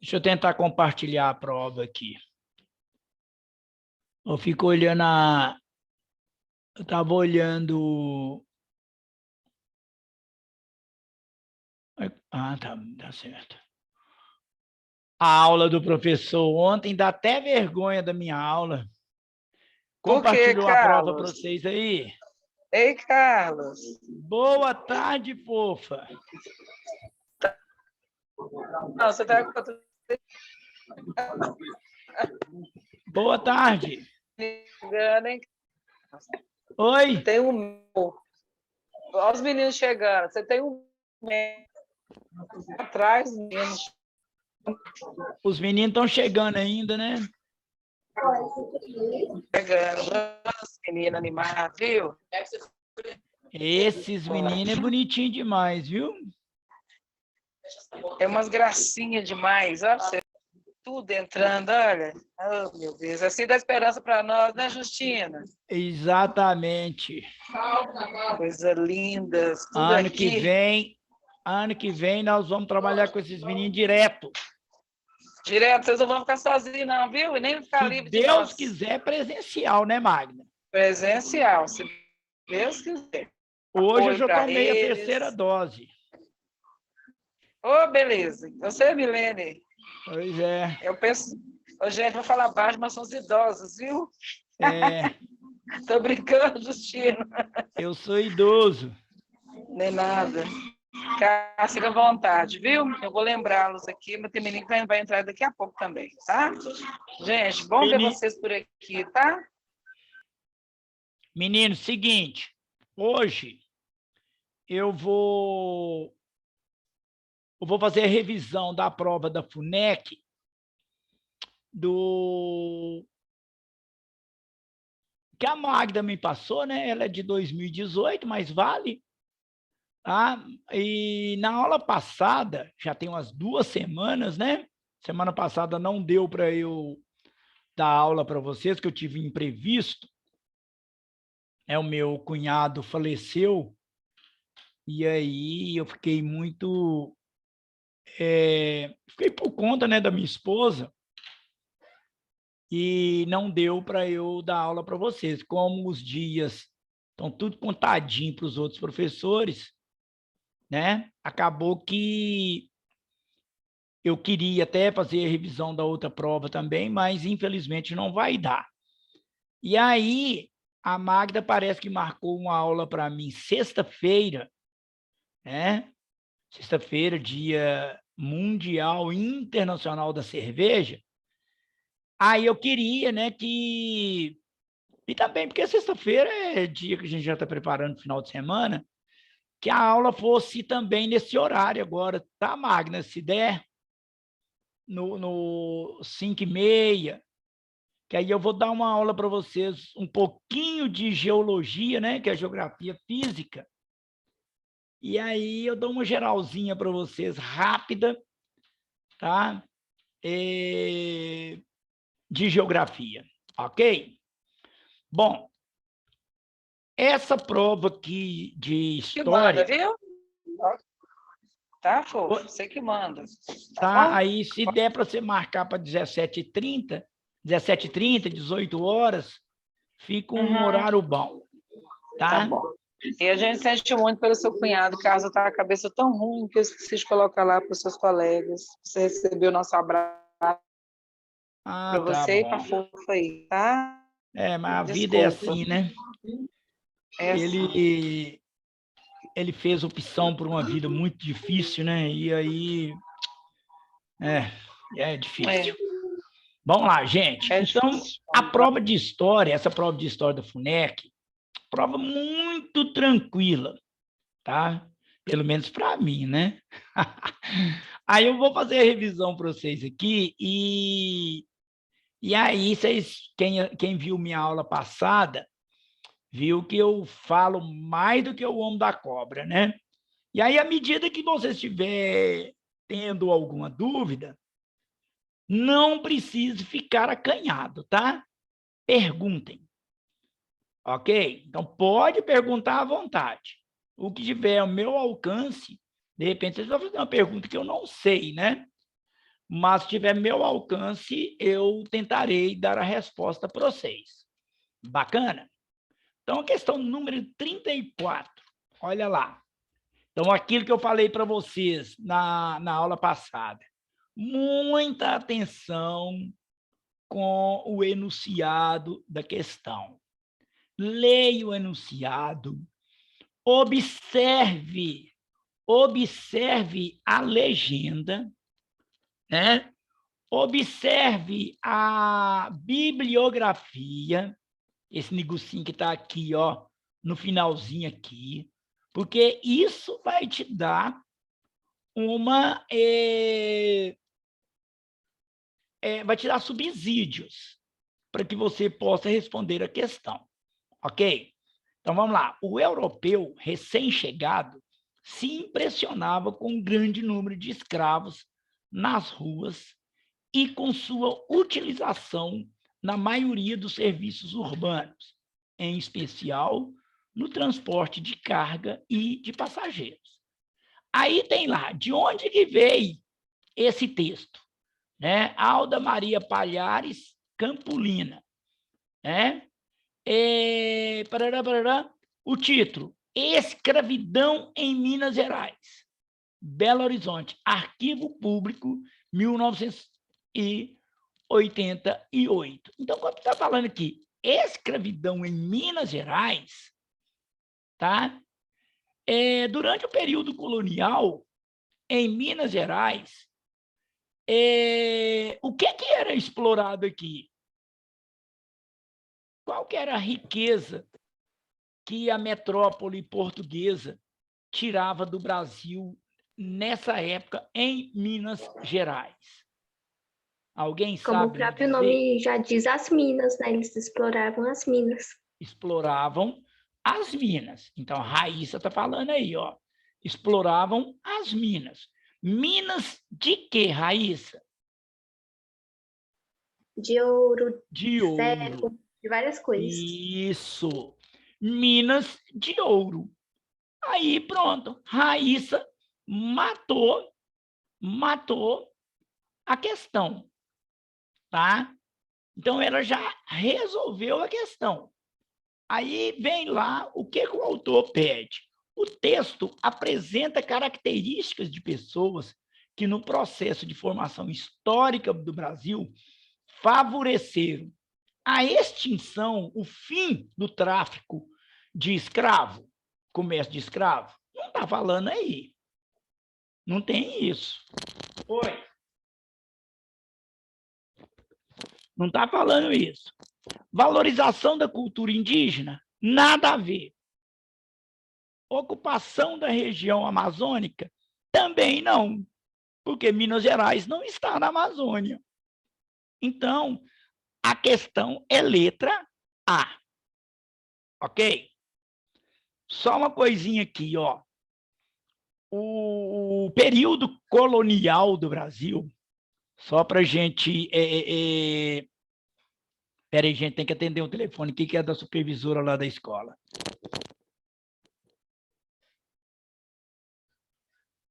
Deixa eu tentar compartilhar a prova aqui. Eu fico olhando a... Eu estava olhando... Ah, tá certo. A aula do professor ontem, dá até vergonha da minha aula. Por quê, Compartilhou a prova para Carlos? vocês aí? Ei, Carlos. Boa tarde, fofa. Não, você tá com Boa tarde. chegando, hein? Oi. Tem um... Olha os meninos chegando. Você tem um... Atrás, meninos. Os meninos estão chegando ainda, né? Chegando. Nossa, menino animado, viu? Esses meninos é bonitinho demais, viu? É umas gracinhas demais, ó. Você... Tudo entrando, olha. Oh, meu Deus. Assim dá esperança para nós, né, Justina? Exatamente. Coisa linda. Tudo aqui. Ano que vem nós vamos trabalhar com esses meninos direto. Direto, vocês não vão ficar sozinhos, não, viu? E nem ficar Se livre de Deus nós. quiser, presencial, né, Magna? Presencial, se Deus quiser. Hoje eu Apoio já para tomei a eles. terceira dose. Ô, beleza. Você, Milene? Pois é. Eu penso... Ô, gente, vou falar baixo, mas são os idosos, viu? É. Tô brincando, Justino. Eu sou idoso. Nem nada. Cá, fica à vontade, viu? Eu vou lembrá-los aqui, mas tem menino que vai entrar daqui a pouco também, tá? Gente, bom ver vocês por aqui, tá? Menino, seguinte. Hoje eu vou fazer a revisão da prova da FUNEC que a Magda me passou, né? Ela é de 2018, mas vale. Tá? E na aula passada, já tem umas 2 semanas, né? Semana passada não deu para eu dar aula para vocês, que eu tive um imprevisto. O meu cunhado faleceu, e aí eu fiquei muito... fiquei por conta, né, da minha esposa, e não deu para eu dar aula para vocês. Como os dias estão tudo contadinho para os outros professores, né? Acabou que eu queria até fazer a revisão da outra prova também, mas infelizmente não vai dar. E aí, a Magda parece que marcou uma aula para mim sexta-feira, né? Sexta-feira, Dia Mundial Internacional da Cerveja. Aí eu queria, né, que... E também porque sexta-feira é dia que a gente já está preparando o final de semana, que a aula fosse também nesse horário agora, tá, Magna? Se der, no 5h30, que aí eu vou dar uma aula para vocês um pouquinho de geologia, né, que é geografia física, e aí eu dou uma geralzinha para vocês rápida, tá? De geografia, ok? Bom, essa prova aqui de Que manda, história... viu? Tá, fofo? Você que manda. Tá? Aí, se der para você marcar para 17h30, 17h30, 18 horas, fica um horário bom, Tá tá? bom. E a gente sente muito pelo seu cunhado, caso tá a cabeça tão ruim que eu esqueci de colocar lá para os seus colegas. Você recebeu o nosso abraço Ah, para tá você e para a bom. fofa aí, tá? Mas a vida é Desculpa. assim, né? É assim. Ele fez opção por uma vida muito difícil, né? E aí, é difícil. Vamos lá, gente. Então, Difícil. a prova de história, essa prova de história da FUNEC, prova muito tranquila, tá? Pelo menos para mim, né? Aí eu vou fazer a revisão para vocês aqui e aí vocês, quem viu minha aula passada, viu que eu falo mais do que o homem da cobra, né? E aí, à medida que você estiver tendo alguma dúvida, não precise ficar acanhado, tá? Perguntem, ok? Então, pode perguntar à vontade. O que tiver ao meu alcance, de repente, vocês vão fazer uma pergunta que eu não sei, né? mas se tiver meu alcance, eu tentarei dar a resposta para vocês. Bacana? Então, a questão número 34, olha lá. Então, aquilo que eu falei para vocês na aula passada, muita atenção com o enunciado da questão. Leia o enunciado, observe a legenda, né? Observe a bibliografia, esse negocinho que está aqui, ó, no finalzinho aqui, porque isso vai te dar uma... vai te dar subsídios para que você possa responder a questão, ok? Então, vamos lá. O europeu recém-chegado se impressionava com um grande número de escravos nas ruas e com sua utilização na maioria dos serviços urbanos, em especial no transporte de carga e de passageiros. Aí tem lá, de onde que veio esse texto? Né? Alda Maria Palhares Campolina, né? Parará. O título, Escravidão em Minas Gerais, Belo Horizonte, Arquivo Público, 1988. Então, quando está falando aqui, escravidão em Minas Gerais, tá? Durante o período colonial, em Minas Gerais, o que era explorado aqui? Qual que era a riqueza que a metrópole portuguesa tirava do Brasil nessa época em Minas Gerais? Alguém Como o sabe me próprio dizer? nome já diz, as minas, né? Eles exploravam as minas. Exploravam as minas. Então, a Raíssa está falando aí, ó. Exploravam as minas. Minas de quê, Raíssa? De ouro, De de ferro, ouro. de várias coisas. Isso. Minas de ouro. Aí, pronto. Raíssa matou a questão, tá? Então, ela já resolveu a questão. Aí vem lá o que o autor pede. O texto apresenta características de pessoas que, no processo de formação histórica do Brasil, favoreceram a extinção, o fim do tráfico de escravo, comércio de escravo. Não está falando aí. Não tem isso. Oi. Não está falando isso. Valorização da cultura indígena? Nada a ver. Ocupação da região amazônica? Também não, porque Minas Gerais não está na Amazônia. Então, a questão é letra A. Ok? Só uma coisinha aqui, ó. O período colonial do Brasil, só para a gente... Peraí, gente, tem que atender o telefone aqui, que é da supervisora lá da escola.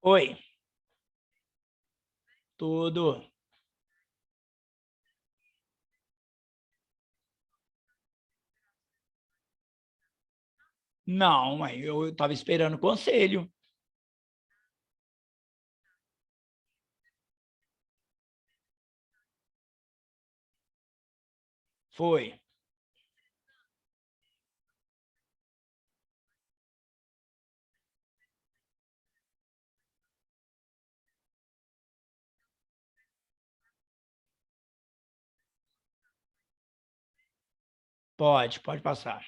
Oi. Tudo. Não, mãe, eu estava esperando o conselho. Foi. Pode passar.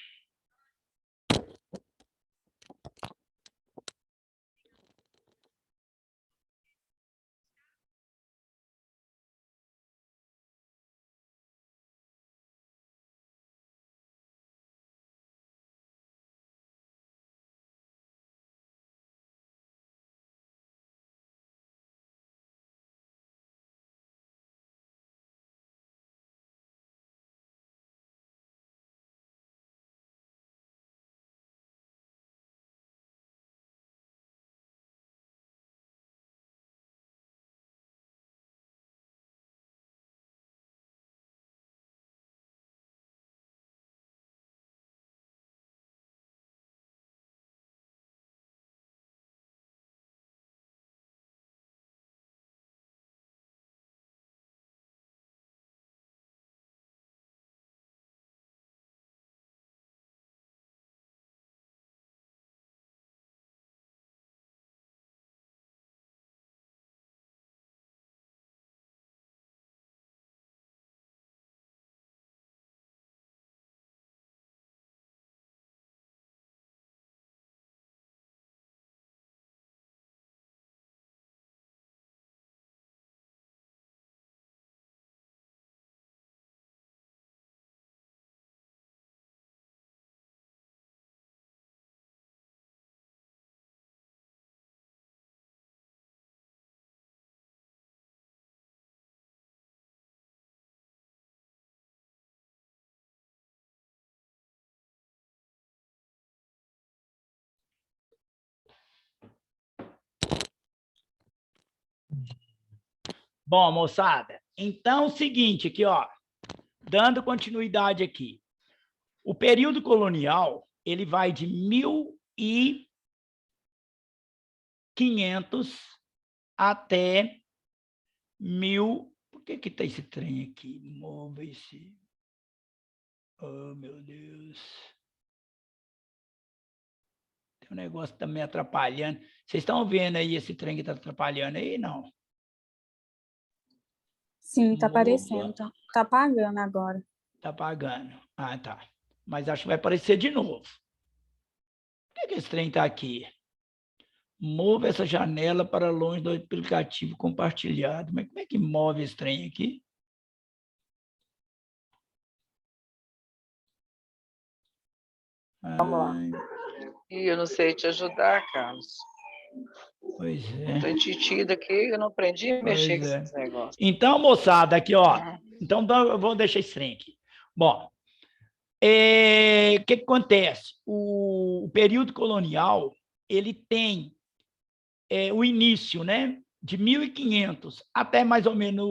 Bom, moçada, então é o seguinte aqui, ó, dando continuidade aqui. O período colonial, ele vai de 1500 até 1000. Por que está esse trem aqui? Mova esse. Oh, meu Deus. Tem um negócio que está me atrapalhando. Vocês estão vendo aí esse trem que está atrapalhando aí? Não. Sim, tá Mova. aparecendo. Tá apagando agora. Tá apagando. Ah, tá. Mas acho que vai aparecer de novo. Por que esse trem está aqui? Mova essa janela para longe do aplicativo compartilhado. Mas como é que move esse trem aqui? Vamos lá. Ih, eu não sei te ajudar, Carlos. Pois é. Tô entretida aqui, eu não aprendi a mexer com Pois é. esses negócios. Então, moçada, aqui, ó. Então, eu vou deixar esse trem aqui. Bom, o que acontece? O período colonial, ele tem o início, né, de 1500 até mais ou menos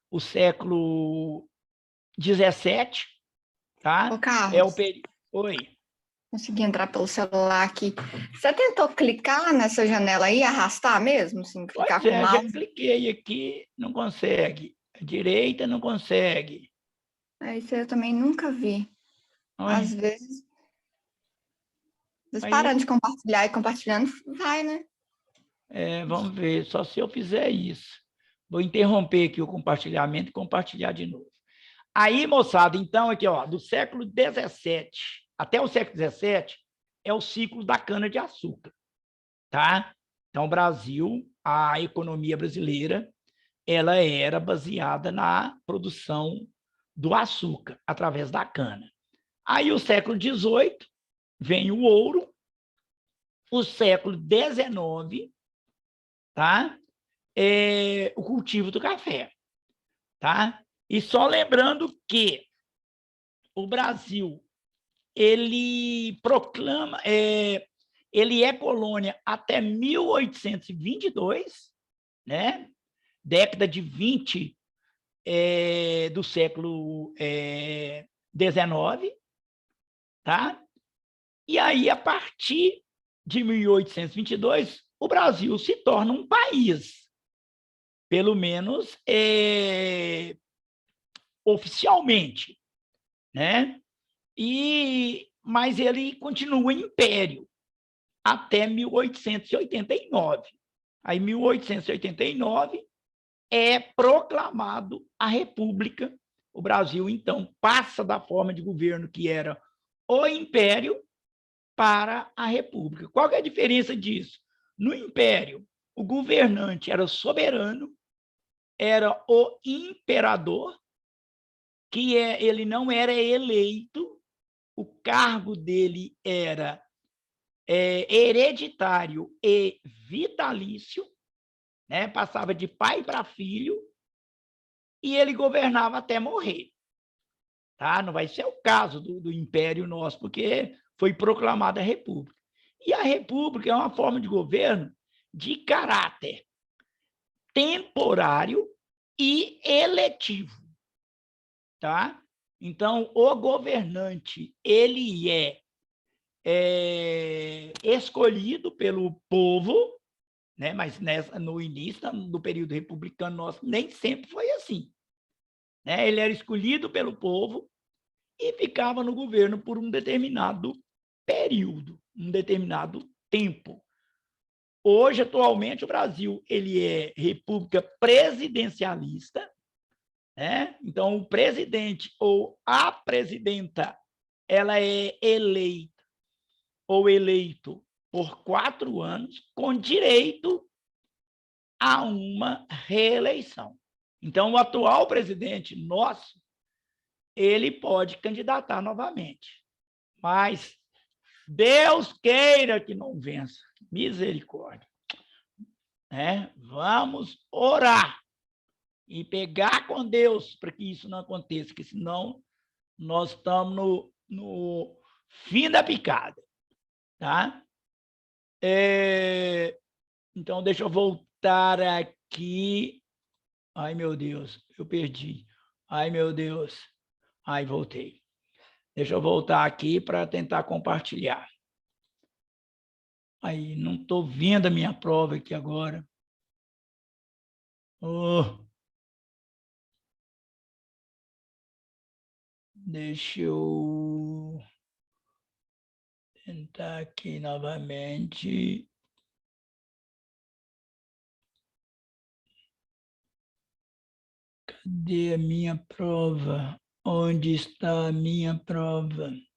o século 17, tá? Ô, Carlos, É o período. Oi. consegui entrar pelo celular aqui. Você tentou clicar nessa janela aí, arrastar mesmo? Assim, clicar Pois com o é, já mouse? cliquei aqui, não consegue. A direita não consegue. Isso eu também nunca vi. Oi. Às vezes Mas parando de compartilhar e compartilhando, vai, né? vamos ver, só se eu fizer isso. Vou interromper aqui o compartilhamento e compartilhar de novo. Aí, moçada, então, aqui, ó, do século XVII até o século XVII é o ciclo da cana-de-açúcar, tá? Então, o Brasil, a economia brasileira, ela era baseada na produção do açúcar, através da cana. Aí, o século XVIII, vem o ouro, o século XIX, tá? O cultivo do café, tá? E só lembrando que o Brasil, ele proclama, ele é colônia até 1822, né? Década de 20 do século XIX, tá? E aí, a partir de 1822, o Brasil se torna um país, pelo menos oficialmente, né? Mas ele continua império até 1889. Aí, em 1889, é proclamado a República. O Brasil, então, passa da forma de governo que era o Império para a República. Qual que é a diferença disso? No Império, o governante era soberano, era o imperador, que ele não era eleito, o cargo dele era hereditário e vitalício, né? Passava de pai para filho, e ele governava até morrer. Tá? Não vai ser o caso do Império nosso, porque foi proclamada a República. E a República é uma forma de governo de caráter temporário e eletivo. Tá? Então, o governante, ele é escolhido pelo povo, né? Mas no início do período republicano nosso, nem sempre foi assim, né? Ele era escolhido pelo povo e ficava no governo por um determinado período, um determinado tempo. Hoje, atualmente, o Brasil ele é república presidencialista, né? Então, o presidente ou a presidenta, ela é eleita ou eleito por 4 anos, com direito a uma reeleição. Então, o atual presidente nosso, ele pode candidatar novamente. Mas Deus queira que não vença. Misericórdia. Vamos orar e pegar com Deus para que isso não aconteça, porque senão nós estamos no fim da picada. Tá? Então, deixa eu voltar aqui. Ai, meu Deus, eu perdi. Ai, meu Deus. Ai, voltei. Deixa eu voltar aqui para tentar compartilhar. Aí, não estou vendo a minha prova aqui agora. Oh. Deixa eu tentar aqui novamente. Cadê a minha prova? Onde está a minha prova? Deixa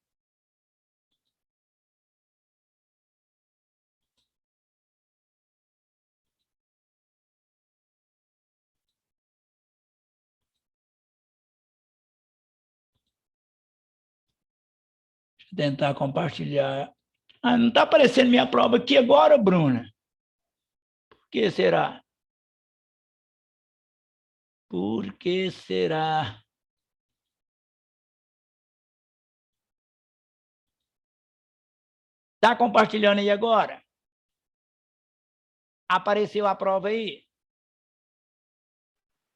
eu tentar compartilhar. Ah, não está aparecendo minha prova aqui agora, Bruna? Por que será? Por que será? Está compartilhando aí agora? Apareceu a prova aí?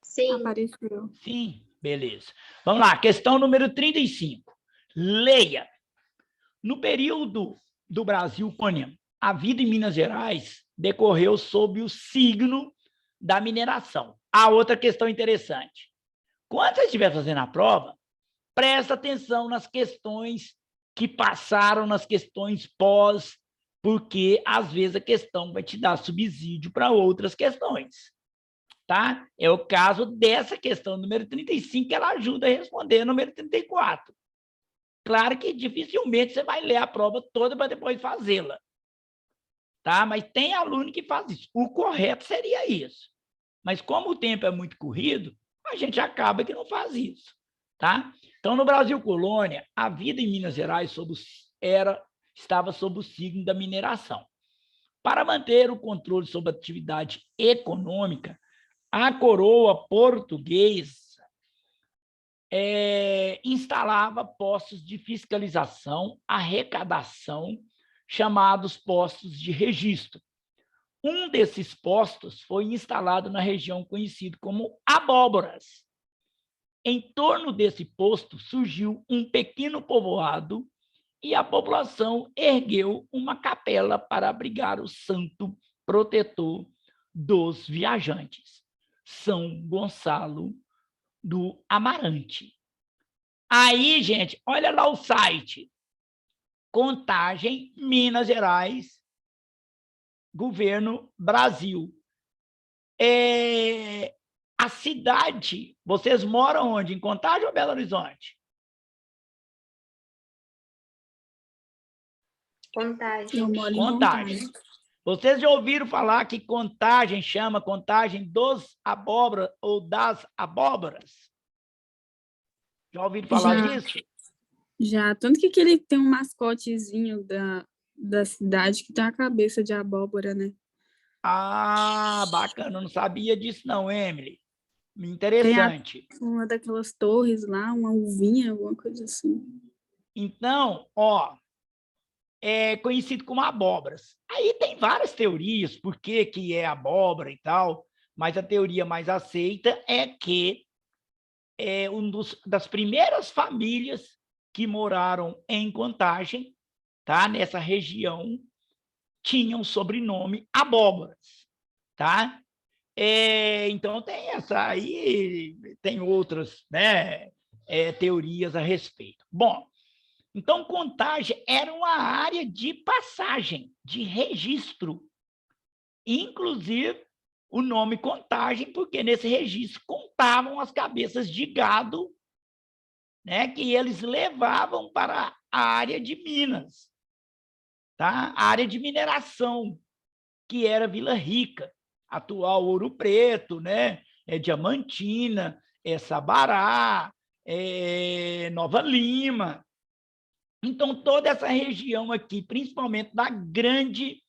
Sim. Apareceu. Sim, beleza. Vamos lá, questão número 35. Leia. No período do Brasil colonial, a vida em Minas Gerais decorreu sob o signo da mineração. A outra questão interessante. Quando você estiver fazendo a prova, presta atenção nas questões que passaram, nas questões pós, porque às vezes a questão vai te dar subsídio para outras questões. Tá? É o caso dessa questão número 35, que ela ajuda a responder a número 34. Claro que dificilmente você vai ler a prova toda para depois fazê-la. Tá? Mas tem aluno que faz isso. O correto seria isso. Mas como o tempo é muito corrido, a gente acaba que não faz isso. Tá? Então, no Brasil colônia, a vida em Minas Gerais estava sob o signo da mineração. Para manter o controle sobre a atividade econômica, a coroa portuguesa instalava postos de fiscalização, arrecadação, chamados postos de registro. Um desses postos foi instalado na região conhecida como Abóboras. Em torno desse posto surgiu um pequeno povoado e a população ergueu uma capela para abrigar o santo protetor dos viajantes, São Gonçalo do Amarante. Aí, gente, olha lá o site. Contagem, Minas Gerais, Governo Brasil. A cidade, vocês moram onde? Em Contagem ou Belo Horizonte? Contagem. Eu moro em Contagem. Contagem. Vocês já ouviram falar que Contagem chama Contagem dos Abóboras ou das Abóboras? Já ouviram falar disso? Já, tanto que ele tem um mascotezinho da cidade que tem a cabeça de abóbora, né? Ah, bacana, eu não sabia disso não, Emily. Tem Interessante. uma daquelas torres lá, uma uvinha, alguma coisa assim. Então, ó, é conhecido como abóboras. Aí tem várias teorias por que é abóbora e tal, mas a teoria mais aceita é que é das primeiras famílias que moraram em Contagem, tá? Nessa região, tinham o sobrenome Abóboras, tá? Então tem essa aí, tem outras, né, teorias a respeito. Bom, então Contagem era uma área de passagem, de registro, inclusive o nome Contagem, porque nesse registro contavam as cabeças de gado, né, que eles levavam para a área de Minas, tá? A área de mineração, que era Vila Rica, atual Ouro Preto, né? Diamantina, Sabará, Nova Lima. Então, toda essa região aqui, principalmente da Grande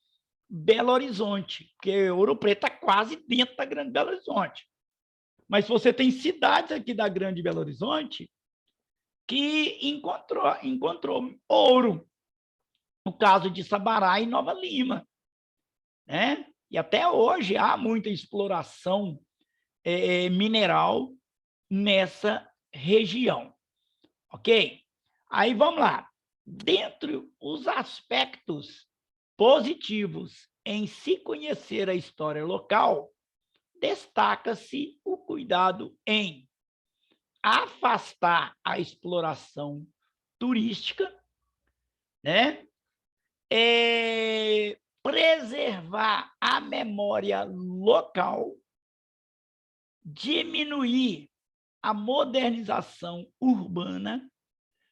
Belo Horizonte, porque Ouro Preto está quase dentro da Grande Belo Horizonte. Mas você tem cidades aqui da Grande Belo Horizonte que encontrou ouro, no caso de Sabará e Nova Lima, né? E até hoje há muita exploração mineral nessa região, ok? Aí vamos lá. Dentre os aspectos positivos em se conhecer a história local, destaca-se o cuidado em afastar a exploração turística, né? Preservar a memória local, diminuir a modernização urbana,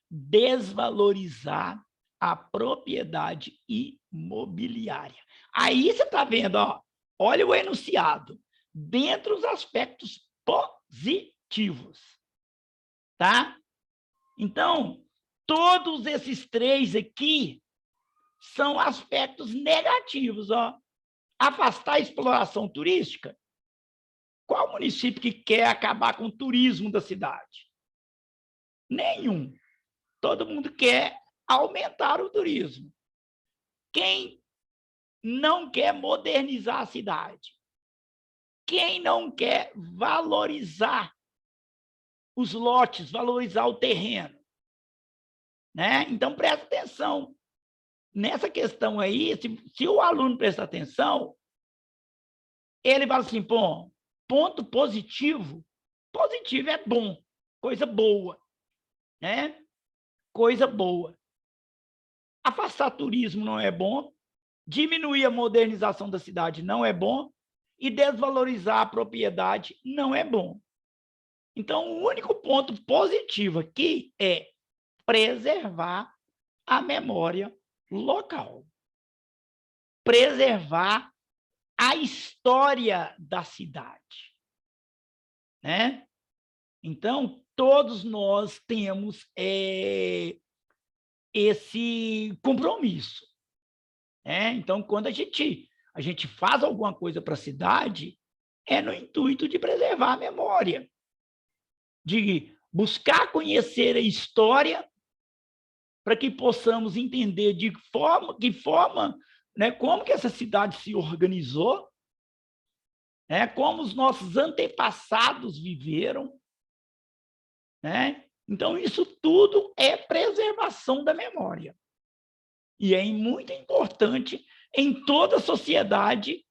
desvalorizar a propriedade imobiliária. Aí você está vendo, ó, olha o enunciado, dentre os aspectos positivos, tá? Então, todos esses três aqui são aspectos negativos, ó. Afastar a exploração turística. Qual município que quer acabar com o turismo da cidade? Nenhum. Todo mundo quer aumentar o turismo. Quem não quer modernizar a cidade? Quem não quer valorizar os lotes, valorizar o terreno? Né? Então, presta atenção. Nessa questão aí, se o aluno prestar atenção, ele fala assim, pô, ponto positivo, positivo é bom, coisa boa, né? Coisa boa. Afastar turismo não é bom, diminuir a modernização da cidade não é bom, e desvalorizar a propriedade não é bom. Então, o único ponto positivo aqui é preservar a memória local. Preservar a história da cidade, né? Então, todos nós temos esse compromisso, né? Então, quando a gente faz alguma coisa para a cidade, é no intuito de preservar a memória, de buscar conhecer a história para que possamos entender de que forma, né, como que essa cidade se organizou, né, como os nossos antepassados viveram, né? Então, isso tudo é preservação da memória. E é muito importante em toda sociedade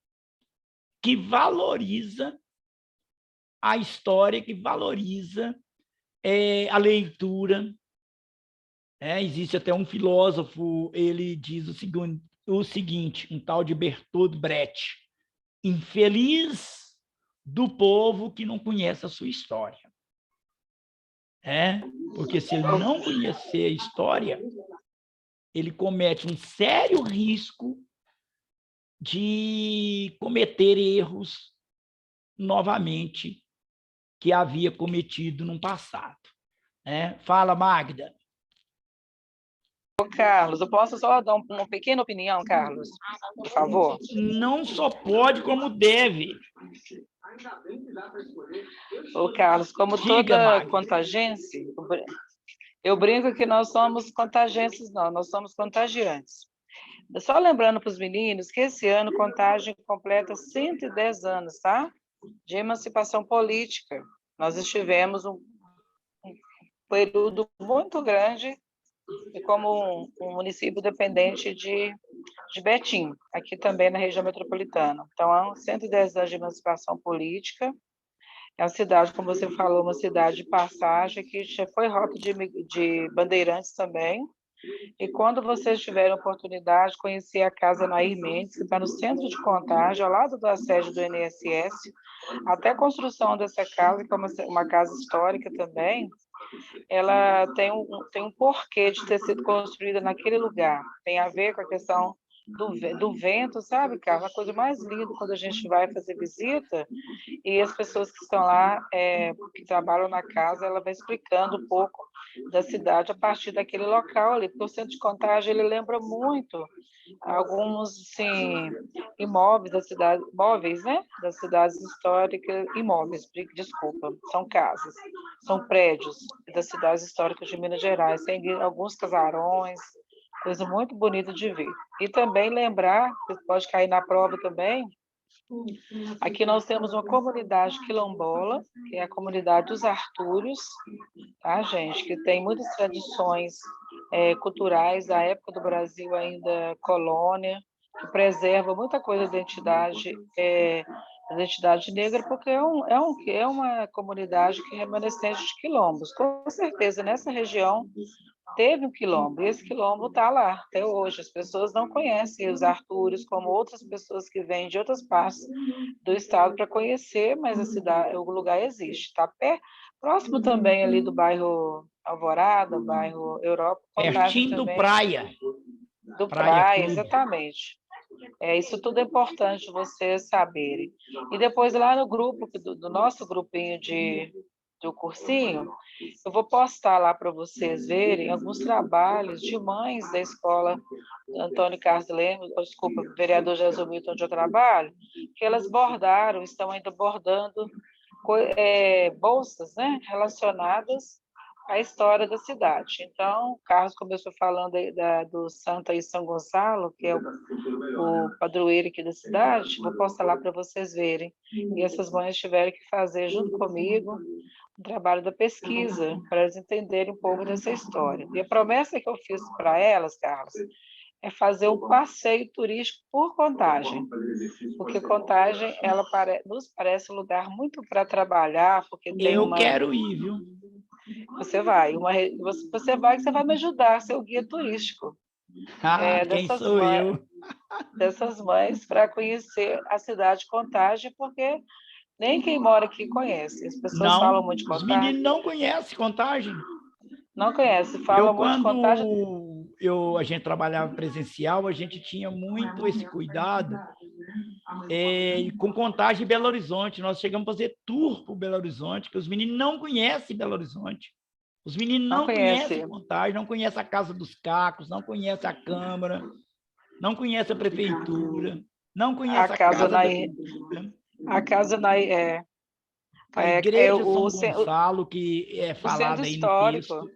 que valoriza a história, que valoriza a leitura. Existe até um filósofo, ele diz o seguinte, um tal de Bertolt Brecht: infeliz do povo que não conhece a sua história. Porque se ele não conhecer a história, ele comete um sério risco de cometer erros novamente que havia cometido no passado. Fala, Magda. Carlos, eu posso só dar uma pequena opinião, Carlos, por favor? Não só pode, como deve. Ô, Carlos, como Diga, toda Magda. contagência, eu brinco que nós somos contagentes, não, nós somos contagiantes. Só lembrando para os meninos que esse ano Contagem completa 110 anos, tá? De emancipação política. Nós estivemos um período muito grande como um município dependente de Betim, aqui também na região metropolitana. Então, há 110 anos de emancipação política. É uma cidade, como você falou, uma cidade de passagem, que já foi rota de bandeirantes também. E quando vocês tiverem a oportunidade de conhecer a Casa Nair Mendes, que está no centro de Contagem, ao lado da sede do INSS, até a construção dessa casa, que é uma casa histórica também, ela tem um porquê de ter sido construída naquele lugar. Tem a ver com a questão do vento, sabe, cara? Uma coisa mais linda quando a gente vai fazer visita e as pessoas que estão lá, que trabalham na casa, ela vai explicando um pouco da cidade a partir daquele local ali, porque o centro de Contagem, ele lembra muito alguns, assim, imóveis da cidade, móveis, né, das cidades históricas, imóveis, desculpa, são casas, são prédios das cidades históricas de Minas Gerais, tem alguns casarões, coisa muito bonita de ver. E também lembrar, que pode cair na prova também, Aqui nós temos uma comunidade quilombola, que é a comunidade dos Artúrios, tá, gente? Que tem muitas tradições culturais da época do Brasil ainda colônia, que preserva muita coisa da identidade negra, porque é uma comunidade que é remanescente de quilombos. Com certeza, nessa região teve um quilombo, e esse quilombo está lá até hoje. As pessoas não conhecem os Artúrios como outras pessoas que vêm de outras partes do estado para conhecer, mas a cidade, o lugar existe. Está próximo também ali do bairro Alvorada, bairro Europa, Contagem Pertinho do também. Praia. Do Praia Praia, Clube. exatamente. Isso tudo é importante vocês saberem. E depois lá no grupo, do nosso grupinho do cursinho, eu vou postar lá para vocês verem alguns trabalhos de mães da escola Antônio Carlos Lemos, desculpa, vereador Jesus Milton, onde eu trabalho, que elas bordaram, estão ainda bordando bolsas, né, relacionadas à história da cidade. Então, o Carlos começou falando aí do Santa e São Gonçalo, que é o padroeiro aqui da cidade, vou postar lá para vocês verem. E essas mães tiveram que fazer, junto comigo, um trabalho da pesquisa, para elas entenderem um pouco dessa história. E a promessa que eu fiz para elas, Carlos, é fazer um passeio turístico por Contagem, porque Contagem nos parece um lugar muito para trabalhar, porque tem Eu quero ir, viu? Você vai, você vai que você vai me ajudar, ser o guia turístico. Quem sou eu? Dessas mães para conhecer a cidade de Contagem, porque nem quem mora aqui conhece. As pessoas falam muito de Os Contagem. meninos não conhecem Contagem. Não conhece, falam muito de Contagem. Quando a gente trabalhava presencial, a gente tinha muito esse cuidado com Contagem e Belo Horizonte. Nós chegamos a fazer tour por Belo Horizonte, que os meninos não conhecem Belo Horizonte. Os meninos não conhecem Contagem, não conhecem a Casa dos Cacos, não conhecem a Câmara, não conhecem a Prefeitura, não conhecem a Casa da Cultura. A Casa na... A Igreja São Gonçalo, que é falada aí no texto.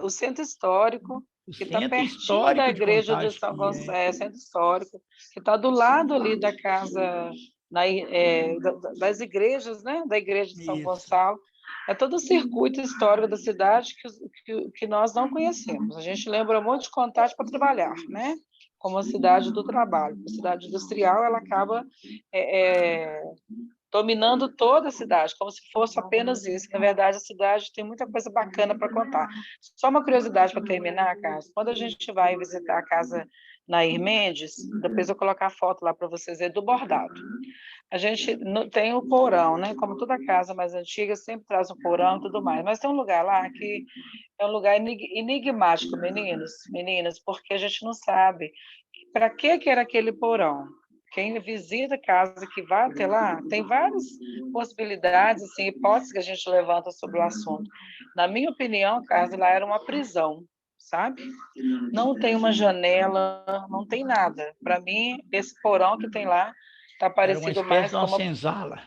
O Centro Histórico, que está pertinho da Igreja de São Gonçalo, Centro Histórico, que está do lado ali da casa, das igrejas, né? Da Igreja de São Gonçalo. É todo o circuito histórico da cidade que nós não conhecemos. A gente lembra muito de Contagem para trabalhar, né? Como a cidade do trabalho. A cidade industrial, ela acaba dominando toda a cidade, como se fosse apenas isso. Na verdade, a cidade tem muita coisa bacana para contar. Só uma curiosidade para terminar, Carlos. Quando a gente vai visitar a casa Nair Mendes, depois eu vou colocar a foto lá para vocês verem do bordado. A gente tem o porão, né? Como toda casa mais antiga, sempre traz um porão e tudo mais. Mas tem um lugar lá que é um lugar enigmático, meninas, porque a gente não sabe para que era aquele porão. Quem visita a casa que vai até lá, tem várias possibilidades, assim, hipóteses que a gente levanta sobre o assunto. Na minha opinião, a casa lá era uma prisão, sabe? Não tem uma janela, não tem nada. Para mim, esse porão que tem lá está parecido mais com uma senzala.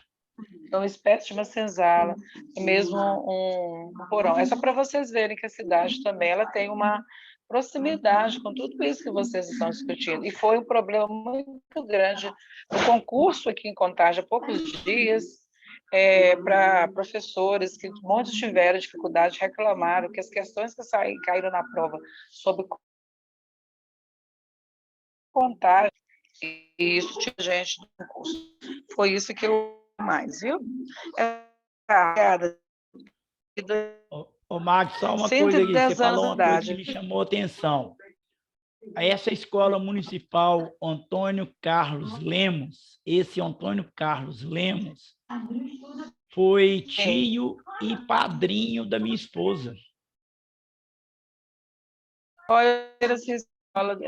É uma espécie de uma senzala, mesmo um porão. É só para vocês verem que a cidade também ela tem uma proximidade com tudo isso que vocês estão discutindo. E foi um problema muito grande no concurso aqui em Contagem, há poucos dias, para professores que muitos tiveram dificuldade, reclamaram que as questões que caíram na prova sobre Contagem, e isso tinha gente no concurso. Foi isso que eu mais, viu? Ô, Magno, só uma coisa aqui, você falou uma coisa que me chamou a atenção. Essa escola municipal Antônio Carlos Lemos, esse Antônio Carlos Lemos, foi tio e padrinho da minha esposa. Olha essa escola,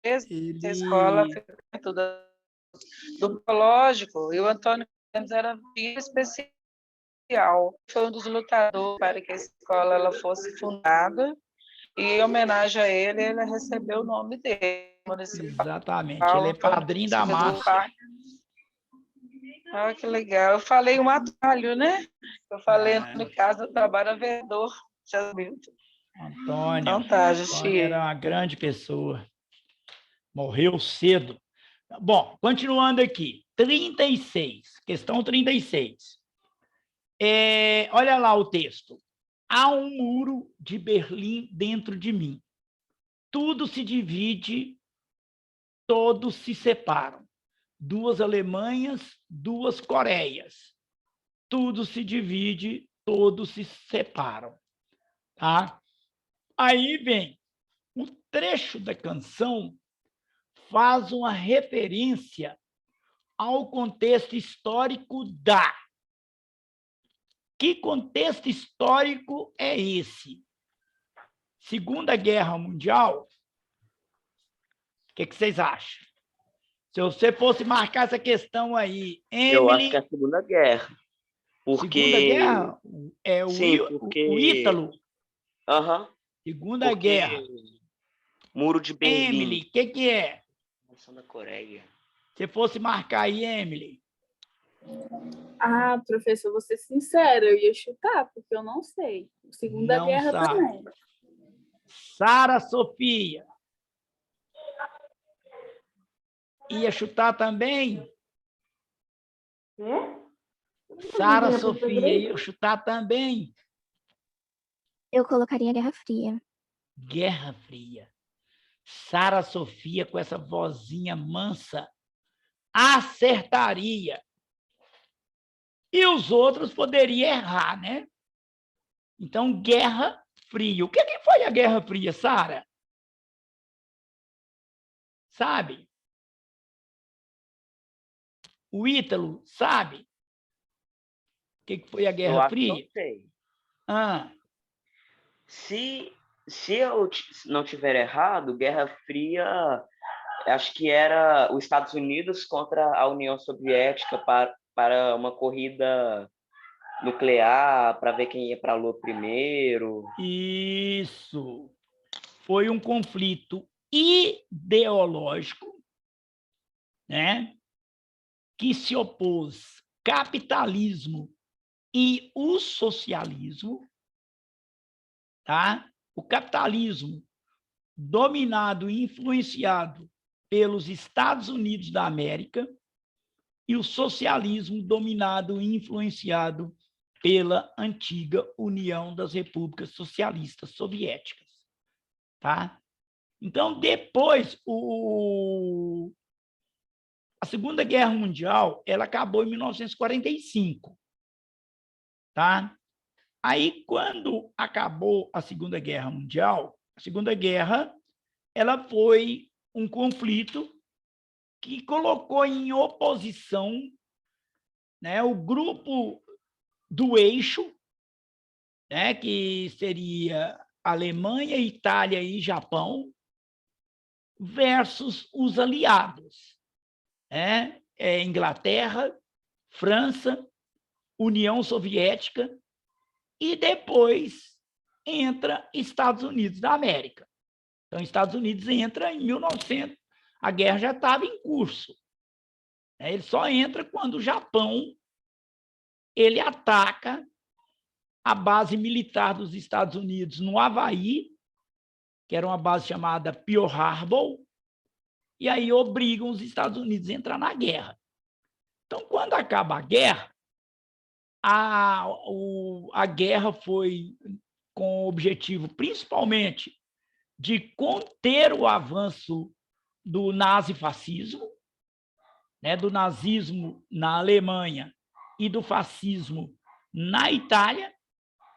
essa escola do biológico, e o Antônio Lemos era especial. Foi um dos lutadores para que a escola ela fosse fundada, e em homenagem a ele recebeu o nome dele. Exatamente, ele é padrinho da Márcia. Ah, que legal. Eu falei um atalho, né? Eu falei, no caso, eu trabalho vereador. Antônio, então, tá, Antônio era uma grande pessoa. Morreu cedo. Bom, continuando aqui. 36, questão 36. Olha lá o texto. Há um muro de Berlim dentro de mim. Tudo se divide, todos se separam. 2 Alemanhas, 2 Coreias. Tudo se divide, todos se separam. Tá? Aí vem o trecho da canção, faz uma referência ao contexto histórico da. Que contexto histórico é esse? Segunda Guerra Mundial? O que vocês acham? Se você fosse marcar essa questão aí, Eu acho Emily... que é a Segunda Guerra. Porque... Segunda Guerra? É Sim, o Ítalo? Aham. Segunda Porque Guerra. Muro de Berlim. Emily, o que é? Nação da Coreia. Se fosse marcar aí, Emily. Ah, professor, vou ser sincera, eu ia chutar, porque eu não sei. Segunda Não Guerra sabe. também. Sara Sofia. Ia chutar também? Sara Sofia, ia chutar também? Eu colocaria Guerra Fria. Guerra Fria. Sara Sofia, com essa vozinha mansa, acertaria. E os outros poderiam errar, né? Então, Guerra Fria. O que foi a Guerra Fria, Sara? Sabe? O Ítalo sabe? O que foi a Guerra Fria? Eu sei. Se eu não tiver errado, Guerra Fria, acho que era os Estados Unidos contra a União Soviética para uma corrida nuclear, para ver quem ia para a Lua primeiro. Isso. Foi um conflito ideológico, né, que se opôs capitalismo e o socialismo, tá? O capitalismo dominado e influenciado pelos Estados Unidos da América e o socialismo dominado e influenciado pela antiga União das Repúblicas Socialistas Soviéticas, tá? Então, depois, a Segunda Guerra Mundial, ela acabou em 1945, tá? Aí, quando acabou a Segunda Guerra Mundial, a Segunda Guerra, ela foi um conflito que colocou em oposição, né, o grupo do eixo, né, que seria Alemanha, Itália e Japão, versus os aliados, né? Inglaterra, França, União Soviética, e depois entra Estados Unidos da América. Então, Estados Unidos entra em 1900, a guerra já estava em curso. Ele só entra quando o Japão ele ataca a base militar dos Estados Unidos no Havaí, que era uma base chamada Pearl Harbor, e aí obrigam os Estados Unidos a entrar na guerra. Então, quando acaba a guerra, a guerra foi com o objetivo, principalmente, de conter o avanço do nazifascismo, né, do nazismo na Alemanha e do fascismo na Itália,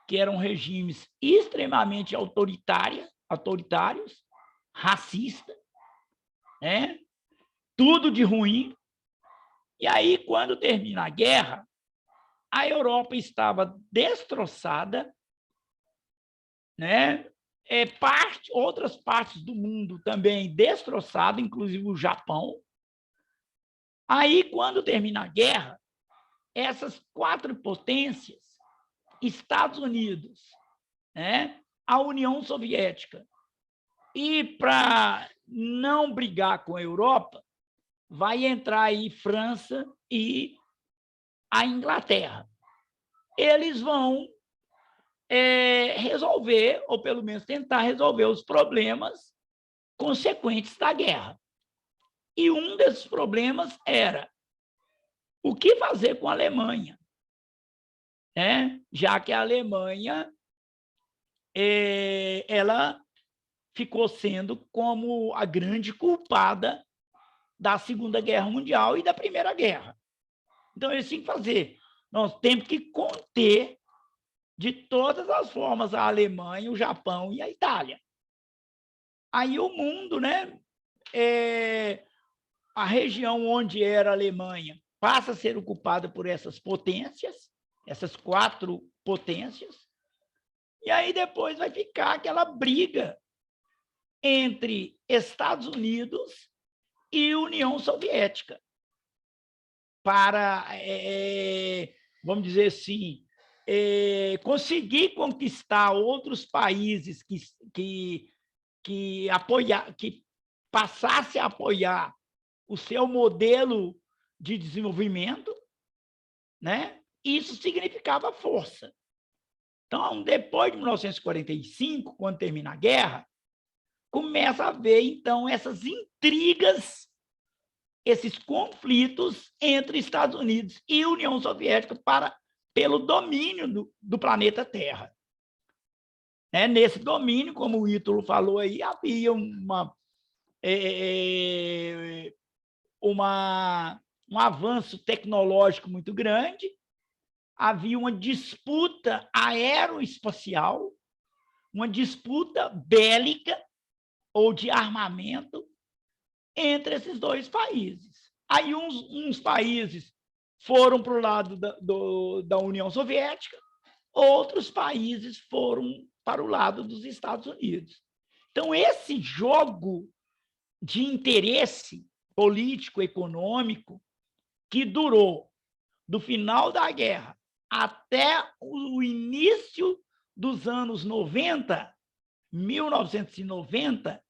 que eram regimes extremamente autoritários, racistas, né? Tudo de ruim. E aí, quando termina a guerra, a Europa estava destroçada, né? Outras partes do mundo também destroçadas, inclusive o Japão. Aí, quando termina a guerra, essas 4 potências, Estados Unidos, né, a União Soviética, e para não brigar com a Europa, vai entrar aí França e a Inglaterra. Eles vão resolver, ou pelo menos tentar resolver os problemas consequentes da guerra. E um desses problemas era o que fazer com a Alemanha, né? Já que a Alemanha ela ficou sendo como a grande culpada da Segunda Guerra Mundial e da Primeira Guerra. Então, eles tinham que fazer. Nós temos que conter de todas as formas a Alemanha, o Japão e a Itália. Aí o mundo, né? A região onde era a Alemanha passa a ser ocupada por essas potências, essas 4 potências, e aí depois vai ficar aquela briga entre Estados Unidos e União Soviética para, vamos dizer assim, conseguir conquistar outros países que passasse a apoiar o seu modelo de desenvolvimento, né? Isso significava força. Então, depois de 1945, quando termina a guerra, começa a haver, então, essas intrigas, esses conflitos entre Estados Unidos e União Soviética pelo domínio do planeta Terra. Nesse domínio, como o Ítalo falou aí, havia um avanço tecnológico muito grande, havia uma disputa aeroespacial, uma disputa bélica ou de armamento entre esses 2 países. Aí uns países foram para o lado da União Soviética, outros países foram para o lado dos Estados Unidos. Então, esse jogo de interesse político, econômico, que durou do final da guerra até o início dos anos 90, 1990,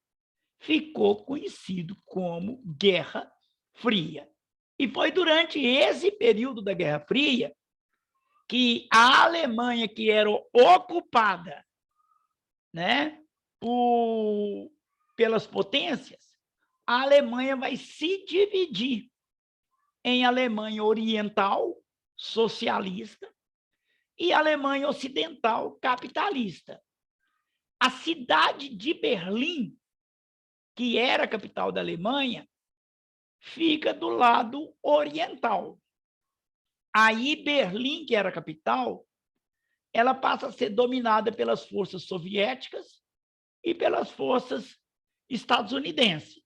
ficou conhecido como Guerra Fria. E foi durante esse período da Guerra Fria que a Alemanha, que era ocupada, né, pelas potências, a Alemanha vai se dividir em Alemanha Oriental, socialista, e Alemanha Ocidental, capitalista. A cidade de Berlim, que era a capital da Alemanha, fica do lado oriental. Aí, Berlim, que era a capital, ela passa a ser dominada pelas forças soviéticas e pelas forças estadunidenses.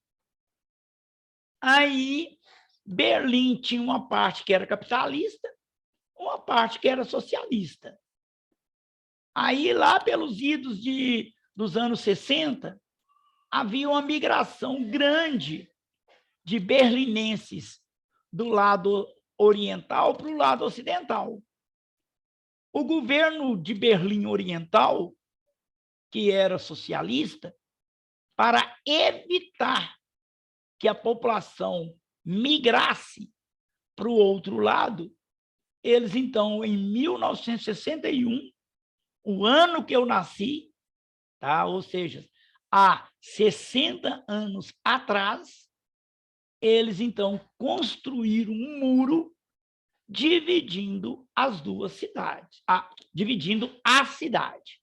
Aí, Berlim tinha uma parte que era capitalista, uma parte que era socialista. Aí, lá pelos idos dos anos 60, havia uma migração grande de berlinenses do lado oriental para o lado ocidental. O governo de Berlim Oriental, que era socialista, para evitar que a população migrasse para o outro lado, eles, então, em 1961, o ano que eu nasci, tá? Ou seja, há 60 anos atrás, eles, então, construíram um muro dividindo as 2 cidades, dividindo a cidade.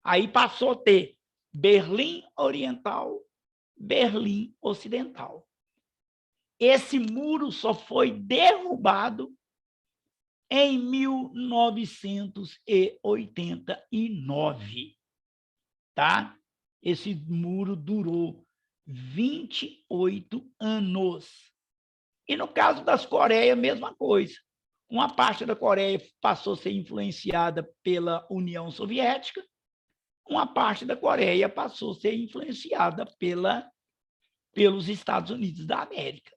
Aí passou a ter Berlim Oriental, Berlim Ocidental. Esse muro só foi derrubado em 1989, tá? Esse muro durou 28 anos. E no caso das Coreias, a mesma coisa. Uma parte da Coreia passou a ser influenciada pela União Soviética, uma parte da Coreia passou a ser influenciada pelos Estados Unidos da América.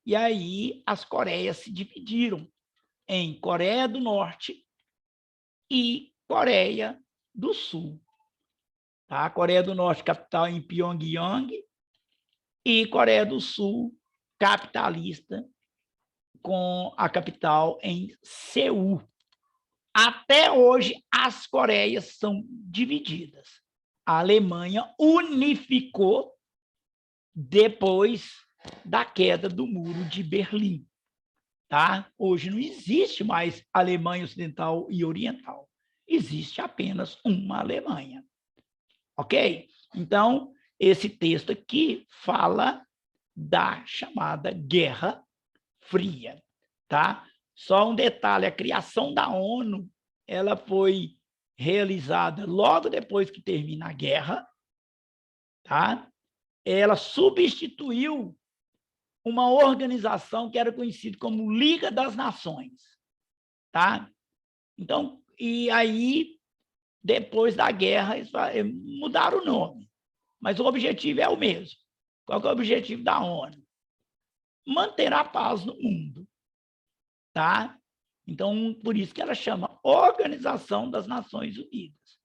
E aí as Coreias se dividiram em Coreia do Norte e Coreia do Sul. Tá? A Coreia do Norte, capital em Pyongyang, e Coreia do Sul, capitalista, com a capital em Seul. Até hoje, as Coreias são divididas. A Alemanha unificou depois da queda do Muro de Berlim. Tá? Hoje não existe mais Alemanha Ocidental e Oriental. Existe apenas uma Alemanha. Ok? Então, esse texto aqui fala da chamada Guerra Fria. Tá? Só um detalhe, a criação da ONU ela foi realizada logo depois que termina a guerra. Tá? Ela substituiu uma organização que era conhecida como Liga das Nações. Tá? Então, e aí, depois da guerra, eles mudaram o nome. Mas o objetivo é o mesmo. Qual que é o objetivo da ONU? Manter a paz no mundo. Tá? Então, por isso que ela chama Organização das Nações Unidas.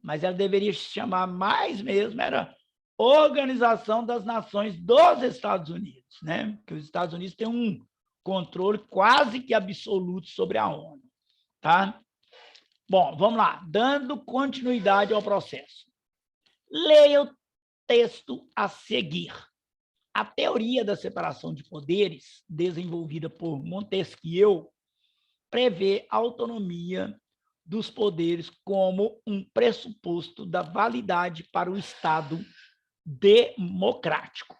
Mas ela deveria se chamar mais mesmo, era Organização das Nações dos Estados Unidos, né? Porque os Estados Unidos têm um controle quase que absoluto sobre a ONU. Tá? Bom, vamos lá. Dando continuidade ao processo. Leia o texto a seguir. A teoria da separação de poderes, desenvolvida por Montesquieu, prevê a autonomia dos poderes como um pressuposto da validade para o Estado democrático.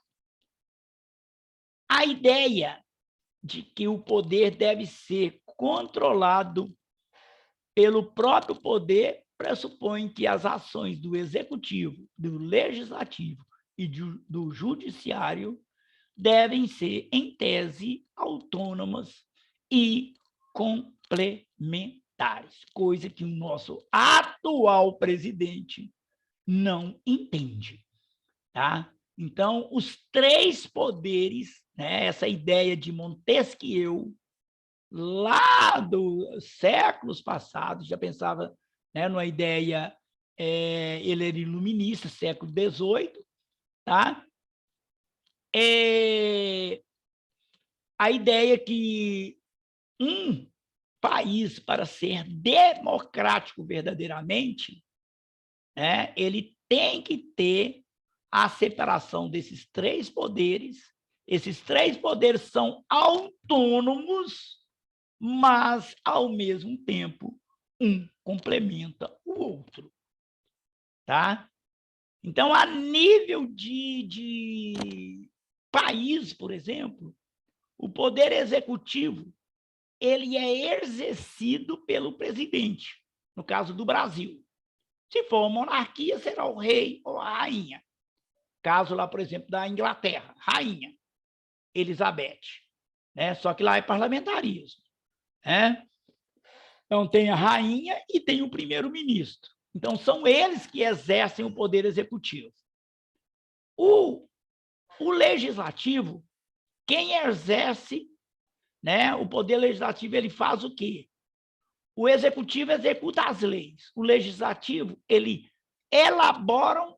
A ideia de que o poder deve ser controlado pelo próprio poder pressupõe que as ações do executivo, do legislativo e do judiciário devem ser, em tese, autônomas e complementares, coisa que o nosso atual presidente não entende. Tá? Então, os três poderes, né, essa ideia de Montesquieu, lá dos séculos passados, já pensava, né, numa ideia, ele era iluminista, século XVIII, tá? A ideia que um país, para ser democrático verdadeiramente, né, ele tem que ter a separação desses três poderes. Esses três poderes são autônomos, mas, ao mesmo tempo, um complementa o outro. Tá? Então, a nível de país, por exemplo, o poder executivo ele é exercido pelo presidente, no caso do Brasil. Se for uma monarquia, será o rei ou a rainha. Caso lá, por exemplo, da Inglaterra, rainha Elizabeth. Né? Só que lá é parlamentarismo. Né? Então, tem a rainha e tem o primeiro-ministro. Então, são eles que exercem o poder executivo. O legislativo, quem exerce, né, o poder legislativo, ele faz o quê? O executivo executa as leis. O legislativo, ele elabora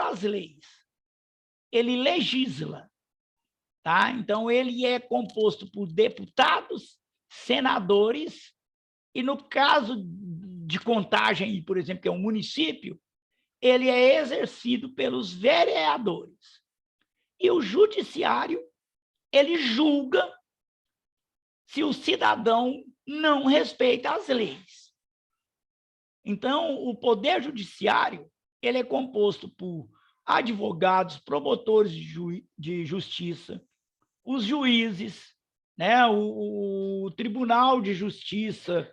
as leis. Ele legisla. Tá? Então, ele é composto por deputados, senadores, e no caso de Contagem, por exemplo, que é um município, ele é exercido pelos vereadores. E o judiciário, ele julga se o cidadão não respeita as leis. Então, o poder judiciário, ele é composto por advogados, promotores de justiça, os juízes, né, o Tribunal de Justiça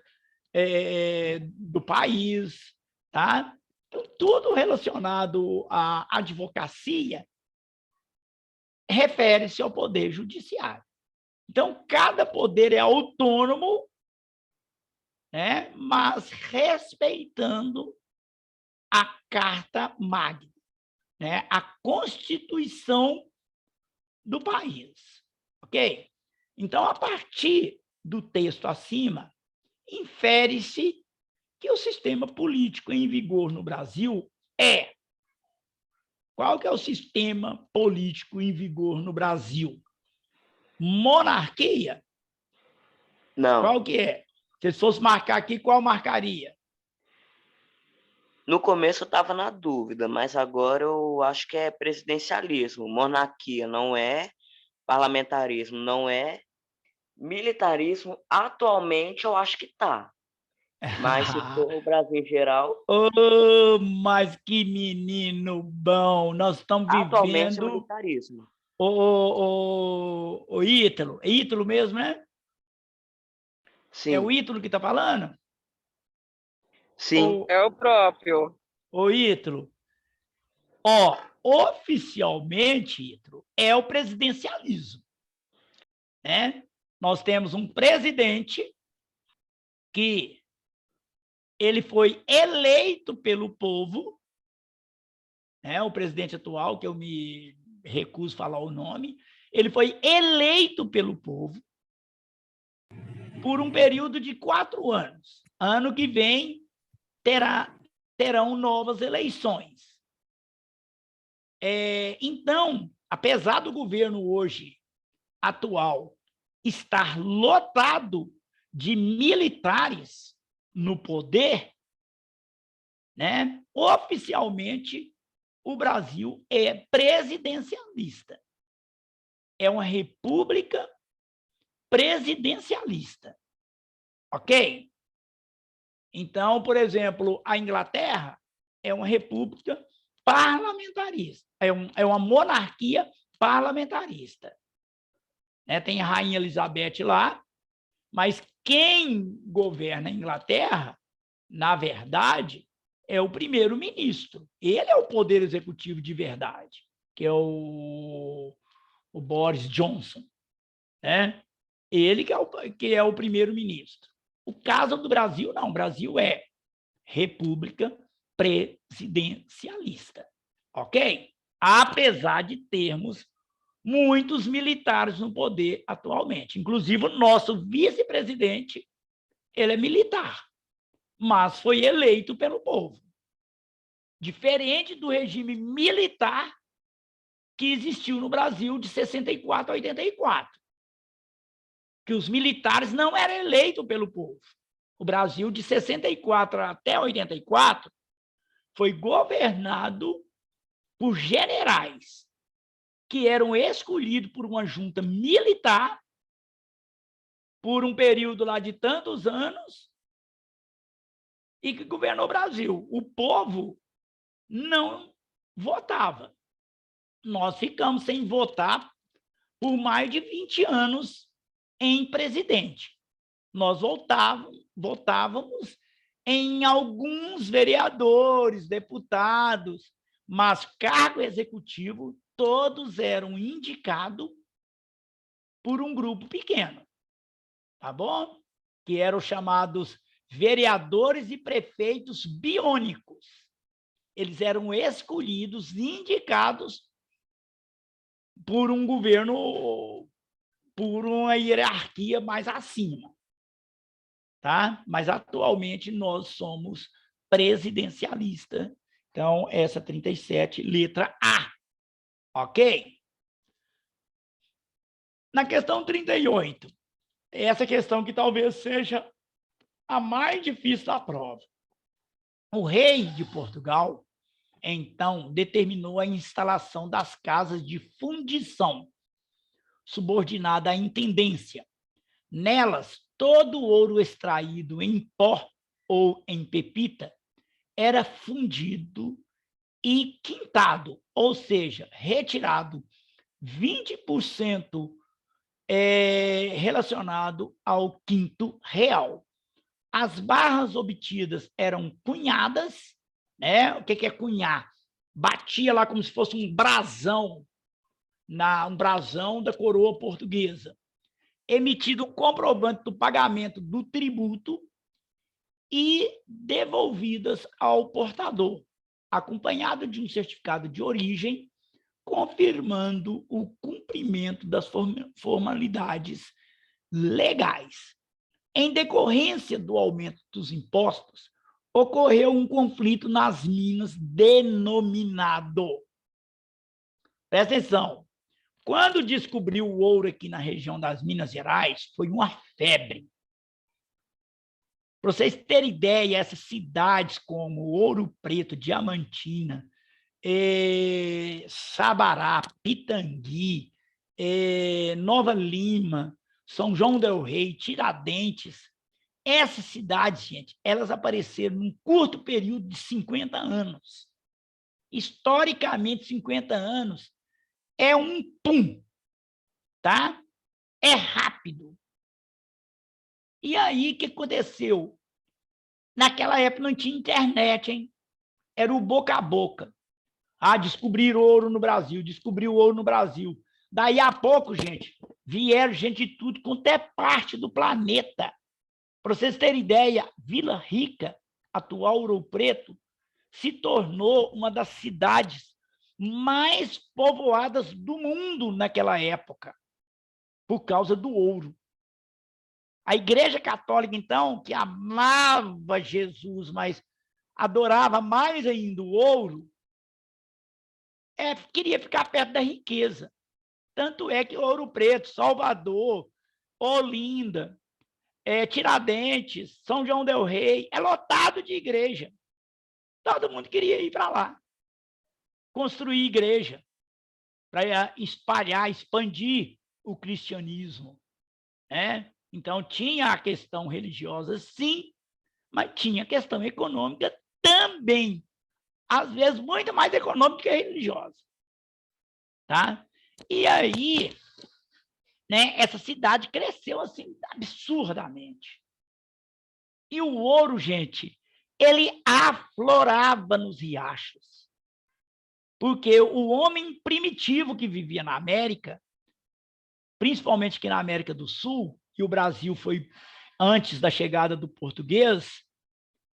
do país, tá? Então, tudo relacionado à advocacia refere-se ao poder judiciário. Então, cada poder é autônomo, né, mas respeitando a Carta Magna, né, a Constituição do país. Ok? Então, a partir do texto acima, infere-se que o sistema político em vigor no Brasil é... Qual que é o sistema político em vigor no Brasil? Monarquia? Não. Qual que é? Se fosse marcar aqui, qual marcaria? No começo eu estava na dúvida, mas agora eu acho que é presidencialismo. Monarquia não é, parlamentarismo não é, militarismo atualmente eu acho que tá. Mas se for o Brasil em geral, Oh, mas que menino bom! Nós estamos atualmente é vivendo. militarismo. O Ítalo. É Ítalo mesmo, né? É o Sim, Ítalo que está falando? sim. É o próprio. O Ítalo. Ó, oficialmente, Ítalo, é o presidencialismo, né? Nós temos um presidente que ele foi eleito pelo povo, né? O presidente atual, que eu me recuso a falar o nome, ele foi eleito pelo povo por um período de 4 anos. Ano que vem terão novas eleições. Então, apesar do governo hoje atual estar lotado de militares no poder, né? Oficialmente, o Brasil é presidencialista. É uma república presidencialista. Ok? Então, por exemplo, a Inglaterra é uma república parlamentarista, é uma monarquia parlamentarista. Né? Tem a Rainha Elizabeth lá, mas quem governa a Inglaterra, na verdade, é o primeiro-ministro. Ele é o poder executivo de verdade, que é o Boris Johnson. Né? Ele que é o primeiro-ministro. O caso do Brasil, não. O Brasil é república presidencialista. Ok? Apesar de termos muitos militares no poder atualmente. Inclusive, o nosso vice-presidente, ele é militar, mas foi eleito pelo povo. Diferente do regime militar que existiu no Brasil de 64 a 84, que os militares não eram eleitos pelo povo. O Brasil, de 64 até 84, foi governado por generais que eram escolhidos por uma junta militar por um período lá de tantos anos e que governou o Brasil. O povo não votava. Nós ficamos sem votar por mais de 20 anos em presidente. Nós votávamos em alguns vereadores, deputados, mas cargo executivo, todos eram indicados por um grupo pequeno, tá bom? Que eram chamados vereadores e prefeitos biônicos. Eles eram escolhidos, indicados por um governo, por uma hierarquia mais acima. Tá? Mas atualmente nós somos presidencialista. Então, essa 37, letra A. Ok? Na questão 38, essa questão que talvez seja a mais difícil da prova. O rei de Portugal, então, determinou a instalação das casas de fundição, subordinada à intendência. Nelas, todo o ouro extraído em pó ou em pepita era fundido e quintado, ou seja, retirado 20% relacionado ao quinto real. As barras obtidas eram cunhadas, né? O que é cunhar? Batia lá como se fosse um brasão, um brasão da coroa portuguesa. Emitido um comprovante do pagamento do tributo e devolvidas ao portador, acompanhado de um certificado de origem, confirmando o cumprimento das formalidades legais. Em decorrência do aumento dos impostos, ocorreu um conflito nas minas denominado. Presta atenção. Quando descobriu o ouro aqui na região das Minas Gerais, foi uma febre. Para vocês terem ideia, essas cidades como Ouro Preto, Diamantina, Sabará, Pitangui, Nova Lima, São João del Rei, Tiradentes, essas cidades, gente, elas apareceram num curto período de 50 anos. Historicamente, 50 anos é um pum, tá? É rápido. E aí, o que aconteceu? Naquela época não tinha internet, hein? Era o boca a boca. Ah, descobriram ouro no Brasil, descobriu ouro no Brasil. Daí a pouco, gente, vieram gente de tudo quanto é parte do planeta. Para vocês terem ideia, Vila Rica, atual Ouro Preto, se tornou uma das cidades mais povoadas do mundo naquela época, por causa do ouro. A Igreja Católica, então, que amava Jesus, mas adorava mais ainda o ouro, queria ficar perto da riqueza. Tanto é que Ouro Preto, Salvador, Olinda, Tiradentes, São João del Rei, é lotado de igreja. Todo mundo queria ir para lá, construir igreja, para espalhar, expandir o cristianismo, né? Então, tinha a questão religiosa, sim, mas tinha a questão econômica também. Às vezes, muito mais econômica que religiosa. Tá? E aí, né, essa cidade cresceu assim, absurdamente. E o ouro, gente, ele aflorava nos riachos. Porque o homem primitivo que vivia na América, principalmente aqui na América do Sul, que o Brasil foi antes da chegada do português,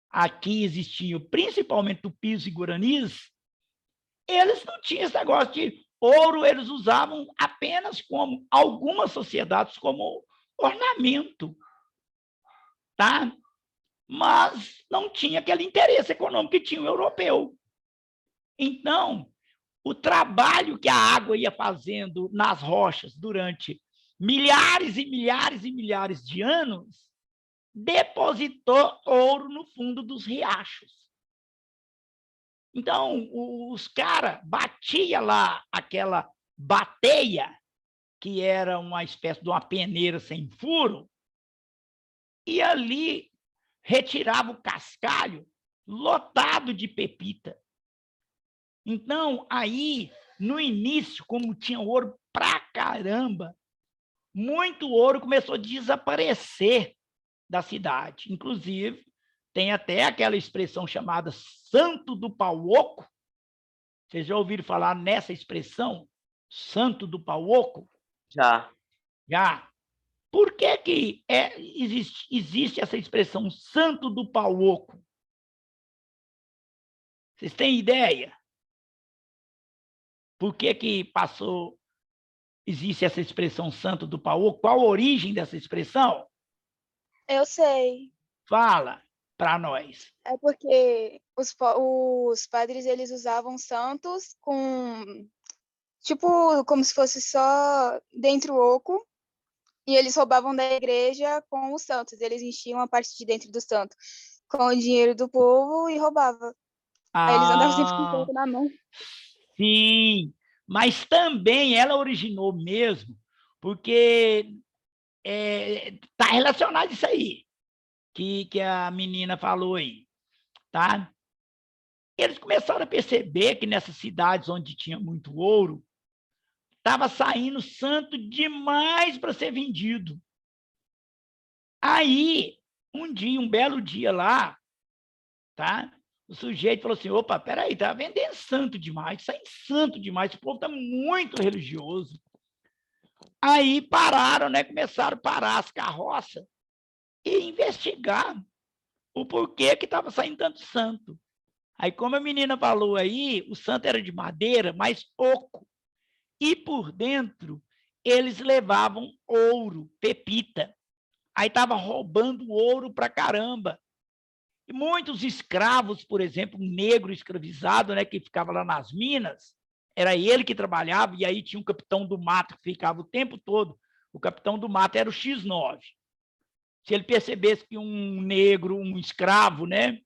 aqui existiam principalmente tupis e guaranis, eles não tinham esse negócio de ouro, eles usavam apenas como algumas sociedades como ornamento, tá? Mas não tinha aquele interesse econômico que tinha o europeu. Então, o trabalho que a água ia fazendo nas rochas durante milhares e milhares e milhares de anos depositou ouro no fundo dos riachos. Então, os caras batiam lá aquela bateia, que era uma espécie de uma peneira sem furo, e ali retirava o cascalho lotado de pepita. Então, aí, no início, como tinha ouro pra caramba, muito ouro começou a desaparecer da cidade. Inclusive, tem até aquela expressão chamada Santo do Pau Oco. Vocês já ouviram falar nessa expressão? Santo do Pau Oco? Já. Já. Por que existe essa expressão Santo do Pau Oco? Vocês têm ideia? Por que passou, existe essa expressão Santo do Pau Oco? Qual a origem dessa expressão? Eu sei. Fala para nós. É porque os padres, eles usavam santos com, tipo, como se fosse só dentro do oco, e eles roubavam da igreja com os santos. Eles enchiam a parte de dentro do santo com o dinheiro do povo e roubavam. Aí eles andavam sempre com o santo na mão. Sim, mas também ela originou mesmo, porque está relacionado isso aí, que a menina falou aí, tá? Eles começaram a perceber que nessas cidades onde tinha muito ouro, estava saindo santo demais para ser vendido. Aí, um belo dia lá, tá? O sujeito falou assim, opa, peraí, tá vendendo santo demais, sai santo demais, o povo tá muito religioso. Aí pararam, né? Começaram a parar as carroças e investigar o porquê que estava saindo tanto santo. Aí, como a menina falou aí, o santo era de madeira, mas oco. E por dentro, eles levavam ouro, pepita. Aí estava roubando ouro pra caramba. E muitos escravos, por exemplo, um negro escravizado, né, que ficava lá nas minas, era ele que trabalhava, e aí tinha um capitão do mato que ficava o tempo todo. O capitão do mato era o X9. se ele percebesse que um negro, um escravo, né,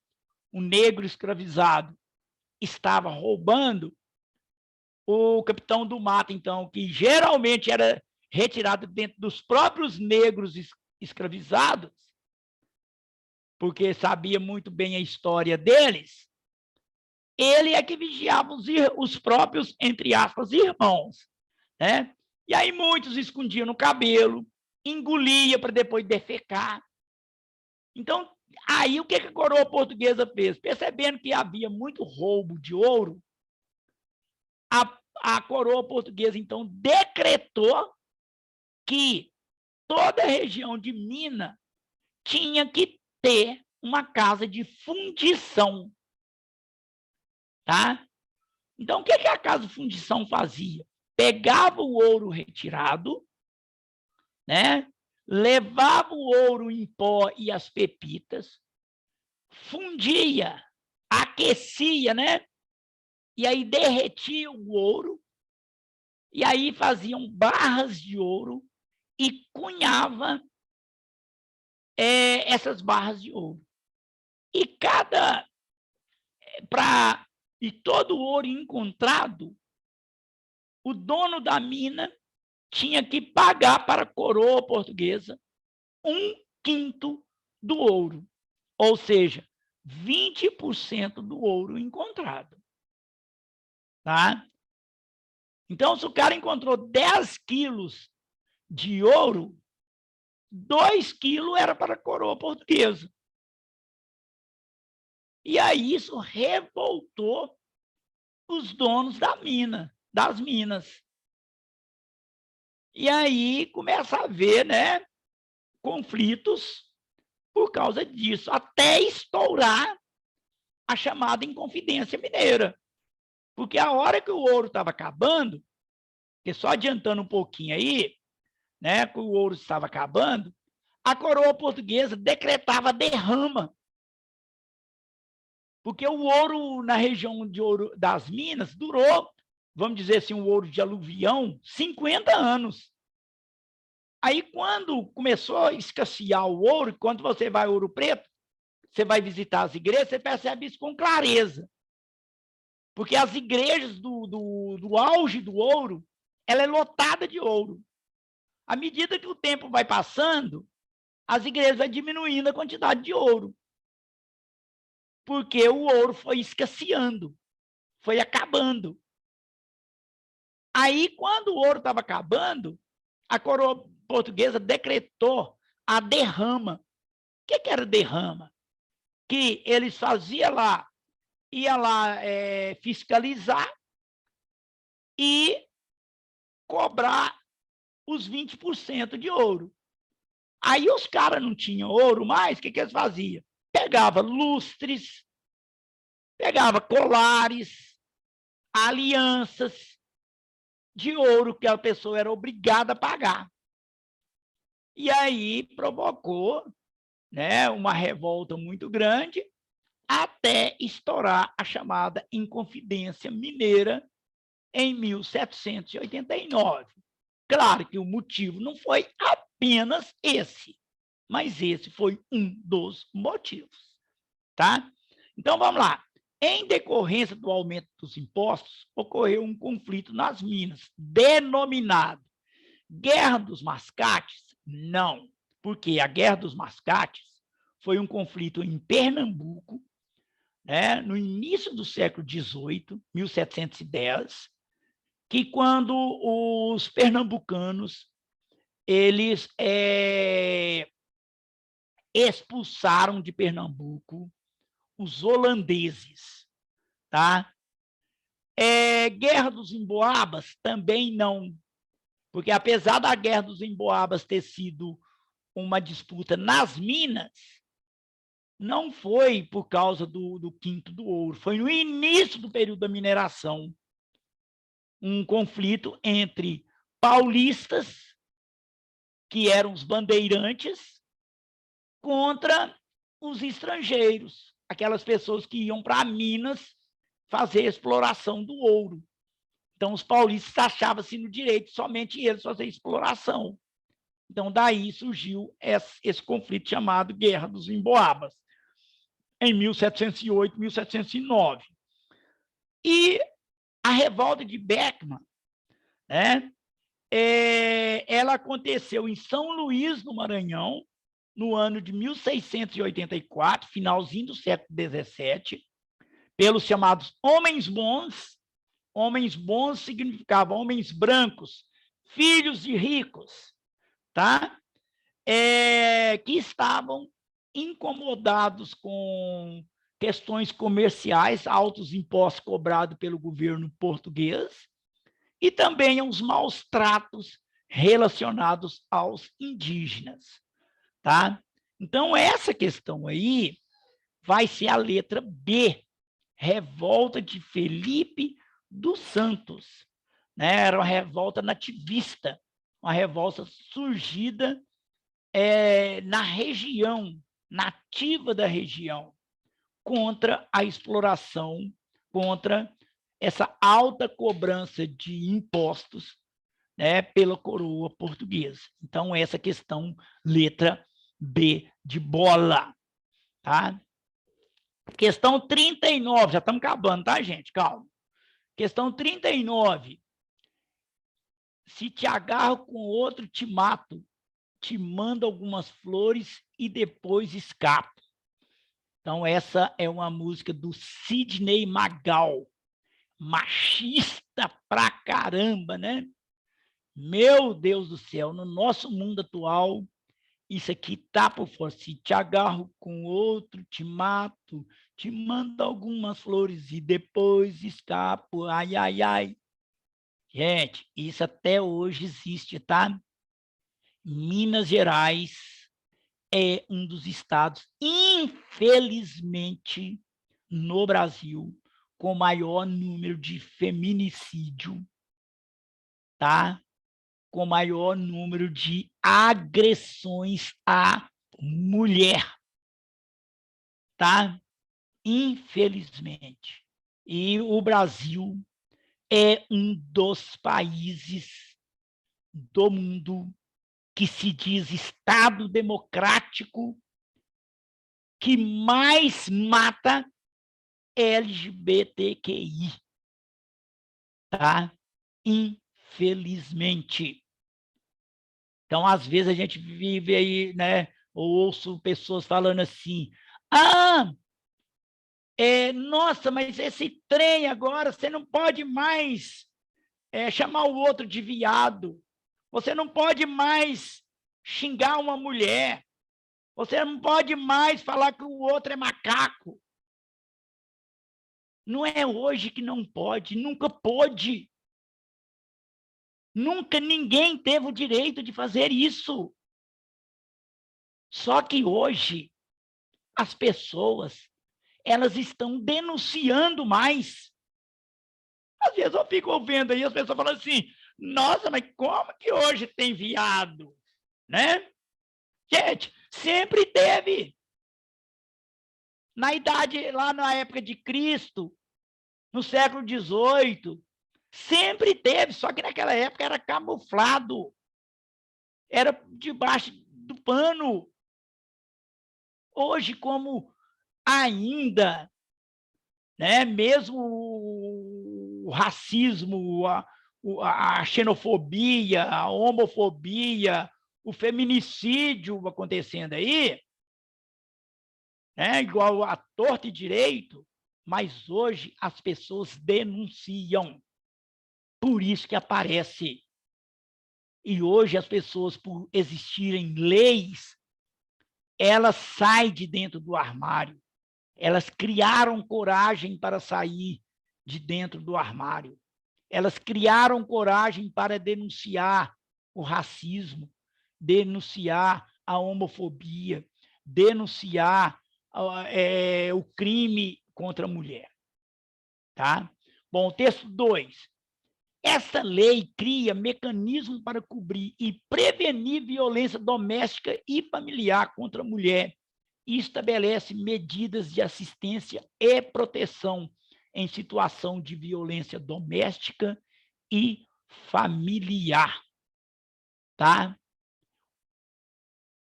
um negro escravizado, estava roubando, o capitão do mato, então, que geralmente era retirado dentro dos próprios negros escravizados, porque sabia muito bem a história deles, ele é que vigiava os próprios, entre aspas, irmãos, né? E aí muitos escondiam no cabelo, engolia para depois defecar. Então, aí o que a coroa portuguesa fez? Percebendo que havia muito roubo de ouro, a coroa portuguesa, então, decretou que toda a região de Minas tinha que ter uma casa de fundição. Tá? Então, o que a casa de fundição fazia? Pegava o ouro retirado, né? Levava o ouro em pó e as pepitas, fundia, aquecia, né? E aí derretia o ouro, e aí faziam barras de ouro e cunhava essas barras de ouro. E todo o ouro encontrado, o dono da mina tinha que pagar para a coroa portuguesa 1/5 do ouro, ou seja, 20% do ouro encontrado. Tá? Então, se o cara encontrou 10 quilos de ouro, 2 quilos era para a coroa portuguesa. E aí isso revoltou os donos das minas. E aí começa a haver, né, conflitos por causa disso, até estourar a chamada Inconfidência Mineira. Porque a hora que o ouro estava acabando, que só adiantando um pouquinho aí, né, que o ouro estava acabando, a coroa portuguesa decretava derrama. Porque o ouro na região de ouro das minas durou, vamos dizer assim, o ouro de aluvião, 50 anos. Aí, quando começou a escassear o ouro, quando você vai a Ouro Preto, você vai visitar as igrejas, você percebe isso com clareza. Porque as igrejas do auge do ouro, ela é lotada de ouro. À medida que o tempo vai passando, as igrejas vão diminuindo a quantidade de ouro. Porque o ouro foi escasseando, foi acabando. Aí, quando o ouro estava acabando, a coroa portuguesa decretou a derrama. O que era derrama? Que eles faziam lá, ia lá fiscalizar e cobrar os 20% de ouro. Aí os caras não tinham ouro mais, o que eles faziam? Pegava lustres, pegava colares, alianças de ouro que a pessoa era obrigada a pagar. E aí provocou, né, uma revolta muito grande, até estourar a chamada Inconfidência Mineira em 1789. Claro que o motivo não foi apenas esse, mas esse foi um dos motivos. Tá? Então, vamos lá. Em decorrência do aumento dos impostos, ocorreu um conflito nas minas, denominado Guerra dos Mascates? Não, porque a Guerra dos Mascates foi um conflito em Pernambuco, né, no início do século XVIII, 1710, que quando os pernambucanos eles expulsaram de Pernambuco os holandeses, tá? Guerra dos Emboabas também não, porque apesar da Guerra dos Emboabas ter sido uma disputa nas minas, não foi por causa do quinto do ouro, foi no início do período da mineração, um conflito entre paulistas, que eram os bandeirantes, contra os estrangeiros, aquelas pessoas que iam para Minas fazer exploração do ouro. Então, os paulistas achavam-se no direito somente eles fazer exploração. Então, daí surgiu esse conflito chamado Guerra dos Emboabas, em 1708, 1709. E a revolta de Beckman, né, ela aconteceu em São Luís, no Maranhão, no ano de 1684, finalzinho do século XVII, pelos chamados homens bons. Homens bons significavam homens brancos, filhos de ricos, tá? Que estavam incomodados com questões comerciais, altos impostos cobrados pelo governo português, e também os maus tratos relacionados aos indígenas, tá? Então, essa questão aí vai ser a letra B, revolta de Felipe dos Santos, né? Era uma revolta nativista, uma revolta surgida na região, nativa da região, contra a exploração, contra essa alta cobrança de impostos, né, pela coroa portuguesa. Então, essa questão, letra B de bola. Tá? Questão 39, já estamos acabando, tá, gente? Calma. Questão 39. Se te agarro com outro, te mato. Te mando algumas flores e depois escapo. Então, essa é uma música do Sidney Magal. Machista pra caramba, né? Meu Deus do céu, no nosso mundo atual, isso aqui tá por fora. Se te agarro com outro, te mato, te mando algumas flores e depois escapo. Ai, ai, ai. Gente, isso até hoje existe, tá? Minas Gerais é um dos estados, infelizmente, no Brasil, com maior número de feminicídio, tá? Com maior número de agressões à mulher, tá? Infelizmente. E o Brasil é um dos países do mundo que se diz Estado democrático que mais mata LGBTQI, tá? Infelizmente. Então, às vezes, a gente vive aí, né? Ou ouço pessoas falando assim, nossa, mas esse trem agora, você não pode mais chamar o outro de viado, você não pode mais xingar uma mulher, você não pode mais falar que o outro é macaco. Não é hoje que não pode, nunca pôde. Nunca ninguém teve o direito de fazer isso. Só que hoje as pessoas, elas estão denunciando mais. Às vezes eu fico ouvindo aí as pessoas falando assim, nossa, mas como que hoje tem viado? Né? Gente, sempre teve. Lá na época de Cristo, no século XVIII, sempre teve, só que naquela época era camuflado. Era debaixo do pano. Hoje, como ainda, né, mesmo o racismo, a xenofobia, a homofobia, o feminicídio acontecendo aí, né, igual a torta e direito, mas hoje as pessoas denunciam. Por isso que aparece. E hoje as pessoas, por existirem leis, elas saem de dentro do armário. Elas criaram coragem para sair de dentro do armário. Elas criaram coragem para denunciar o racismo, denunciar a homofobia, denunciar o crime contra a mulher. Tá? Bom, texto 2. Essa lei cria mecanismos para cobrir e prevenir violência doméstica e familiar contra a mulher e estabelece medidas de assistência e proteção em situação de violência doméstica e familiar. Tá?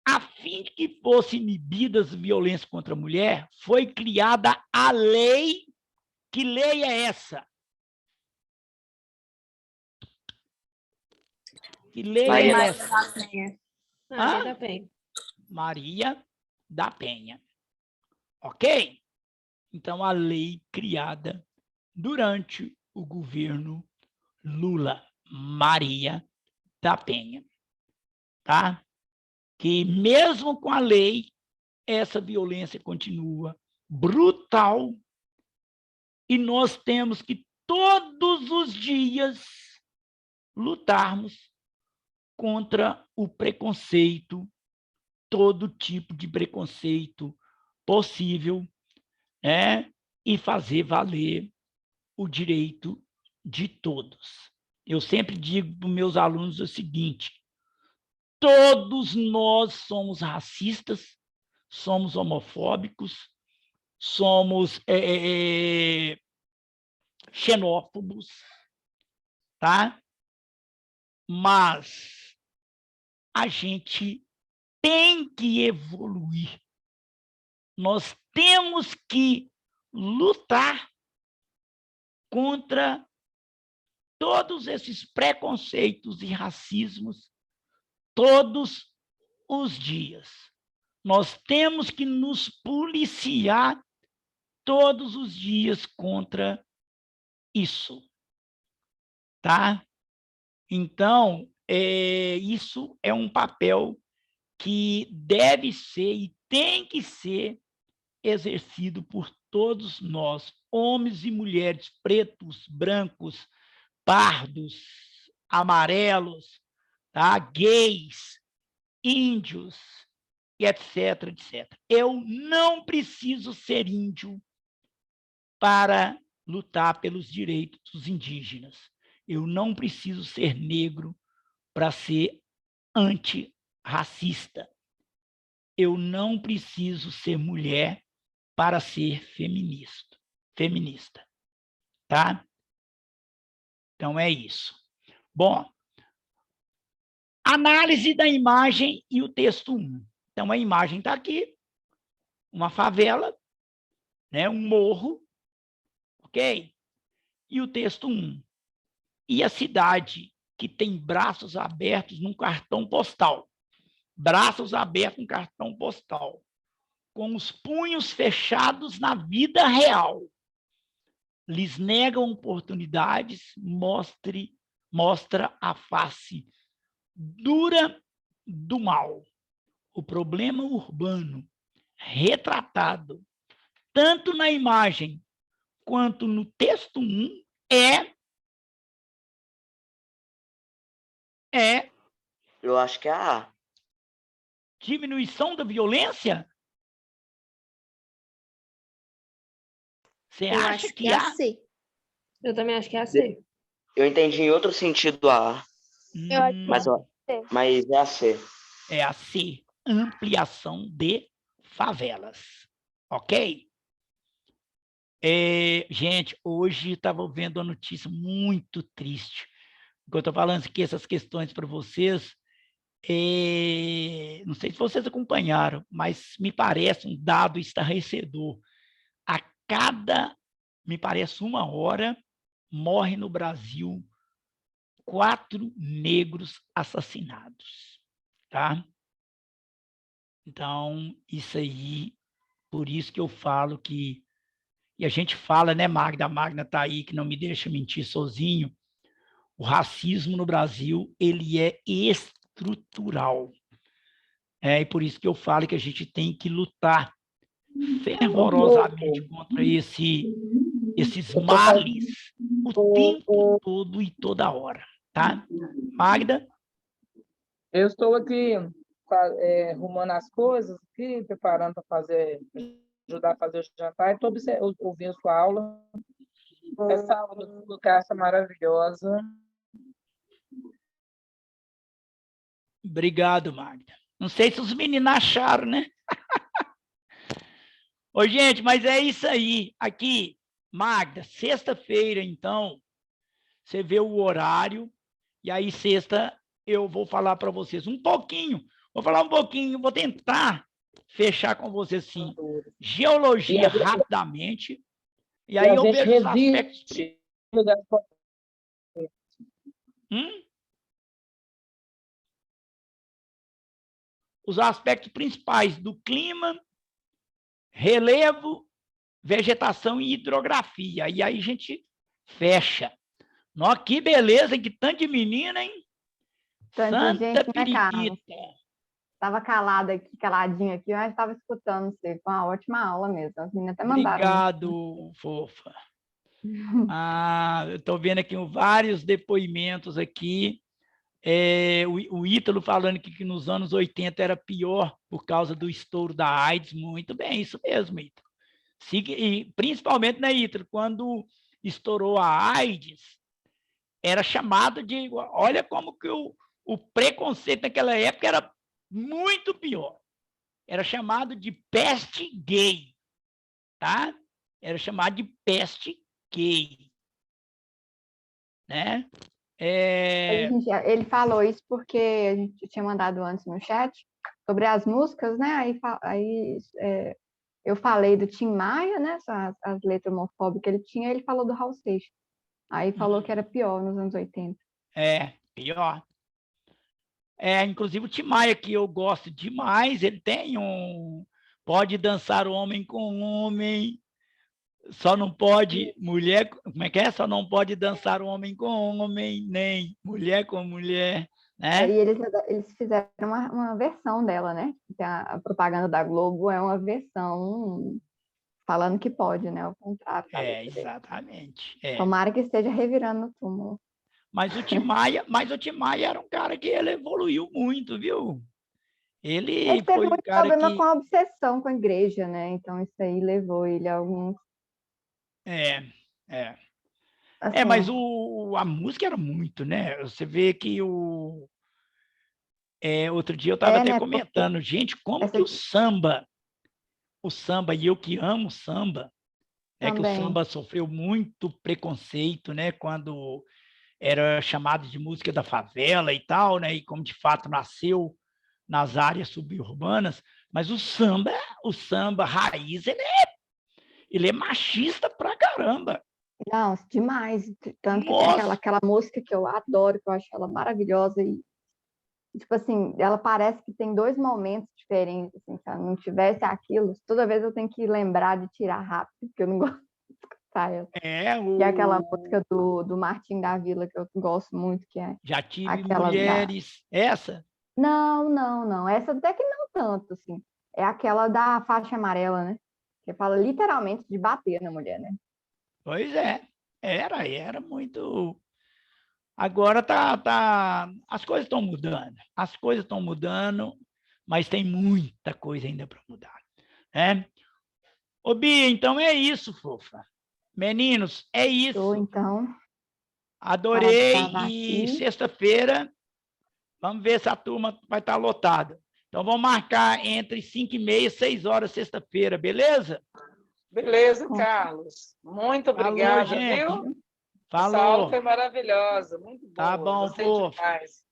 a fim de que fossem inibidas violências contra a mulher, foi criada a lei. Que lei é essa? Que lei Maria é da essa? Maria Hã? da Penha. Maria da Penha. Ok? Então, a lei criada durante o governo Lula, Maria da Penha. Tá? Que mesmo com a lei, essa violência continua brutal e nós temos que todos os dias lutarmos contra o preconceito, todo tipo de preconceito possível, né? E fazer valer o direito de todos. Eu sempre digo para os meus alunos o seguinte: todos nós somos racistas, somos homofóbicos, somos xenófobos, tá? Mas a gente tem que evoluir. Nós temos que lutar contra todos esses preconceitos e racismos todos os dias. Nós temos que nos policiar todos os dias contra isso, tá? Então, isso é um papel que deve ser e tem que ser exercido por todos nós, homens e mulheres, pretos, brancos, pardos, amarelos, tá? Gays, índios, e etc, etc. Eu não preciso ser índio para lutar pelos direitos dos indígenas. Eu não preciso ser negro para ser antirracista. Eu não preciso ser mulher para ser feminista, tá? Então é isso. Bom, análise da imagem e o texto 1. Então a imagem está aqui, uma favela, né, um morro, ok? E o texto 1. E a cidade que tem braços abertos num cartão postal. Braços abertos num cartão postal. Com os punhos fechados na vida real. Lhes negam oportunidades, mostra a face dura do mal. O problema urbano retratado tanto na imagem quanto no texto 1 é Eu acho que é a A. Diminuição da violência? Você Eu acha acho que que é a há? C. Eu também acho que é a C. Eu entendi em outro sentido a A, Eu acho que mas é a C. É a C, ampliação de favelas. Ok? Gente, hoje estava vendo uma notícia muito triste. Eu estou falando aqui essas questões para vocês. Não sei se vocês acompanharam, mas me parece um dado estarrecedor. A cada, me parece, 1 hora, morre no Brasil 4 negros assassinados, tá? Então, isso aí, por isso que eu falo que, e a gente fala, né, Magda? A Magda está aí, que não me deixa mentir sozinho. O racismo no Brasil, ele é estrutural. E por isso que eu falo que a gente tem que lutar fervorosamente contra esses males o tempo todo e toda hora, tá? Magda? Eu estou aqui arrumando as coisas, aqui, preparando para ajudar a fazer o jantar, e estou ouvindo sua aula. Essa aula do Lucas maravilhosa. Obrigado, Magda. Não sei se os meninos acharam, né? Ô, gente, mas é isso aí. Aqui, Magda, sexta-feira, então, você vê o horário, e aí sexta eu vou falar para vocês um pouquinho. Vou falar um pouquinho, vou tentar fechar com você, assim, geologia rapidamente, e aí a eu gente vejo os aspectos... resiste das Os aspectos principais do clima, relevo, vegetação e hidrografia. E aí a gente fecha. Nossa, que beleza, hein? Que tanto de menina, hein? Tanto de Santa gente, né, Carlos? periquita. Estava calada aqui, caladinha aqui, mas estava escutando você. Foi uma ótima aula mesmo. As meninas até mandaram. Obrigado, fofa. Eu estou vendo aqui vários depoimentos aqui. O Ítalo falando que nos anos 80 era pior por causa do estouro da AIDS. Muito bem, isso mesmo, Ítalo. E principalmente, né, Ítalo, quando estourou a AIDS, era chamado de... Olha como que o preconceito naquela época era muito pior. Era chamado de peste gay, tá? Era chamado de peste gay, né? Ele falou isso porque a gente tinha mandado antes no chat sobre as músicas, né? Aí eu falei do Tim Maia, né? As letras homofóbicas que ele tinha, ele falou do Raul Seixas. Aí falou que era pior nos anos 80. Pior. Inclusive o Tim Maia, que eu gosto demais, ele tem pode dançar homem com homem, só não pode mulher, como é que é? Só não pode dançar homem com homem, nem mulher com mulher, né? E eles fizeram uma versão dela, né? A propaganda da Globo é uma versão falando que pode, né? Ao contrário. Exatamente. Tomara que esteja revirando no túmulo. Mas o Tim Maia era um cara que ele evoluiu muito, viu? Ele teve foi um muito cara problema que... com a obsessão com a igreja, né? Então isso aí levou ele a alguns... Assim, mas a música era muito, né? Você vê que outro dia eu estava até né? comentando, gente, como que o samba, e eu que amo samba, que o samba sofreu muito preconceito, né? Quando era chamado de música da favela e tal, né? E como de fato nasceu nas áreas suburbanas, mas o samba raiz, ele é machista pra caramba. Não, demais. Tanto que tem aquela música que eu adoro, que eu acho ela maravilhosa e tipo assim, ela parece que tem dois momentos diferentes, assim, se ela não tivesse aquilo, toda vez eu tenho que lembrar de tirar rápido, porque eu não gosto de escutar ela. E aquela música do Martim da Vila, que eu gosto muito, que é... Já tive aquela mulheres... Essa? Não. Essa até que não tanto, assim. É aquela da faixa amarela, né? Que fala literalmente de bater na mulher, né? Pois é. Era muito... Agora as coisas estão mudando. As coisas estão mudando, mas tem muita coisa ainda para mudar, né? Ô, Bia, então é isso, fofa. Meninos, é isso. Então. Adorei. E sexta-feira, vamos ver se a turma vai estar lotada. Então, vamos marcar entre 5h30 e 6 horas sexta-feira, beleza? Beleza, Carlos. Muito obrigada, viu? Falou. Essa aula foi maravilhosa, muito boa. Tá bom, Gostei fofa. demais.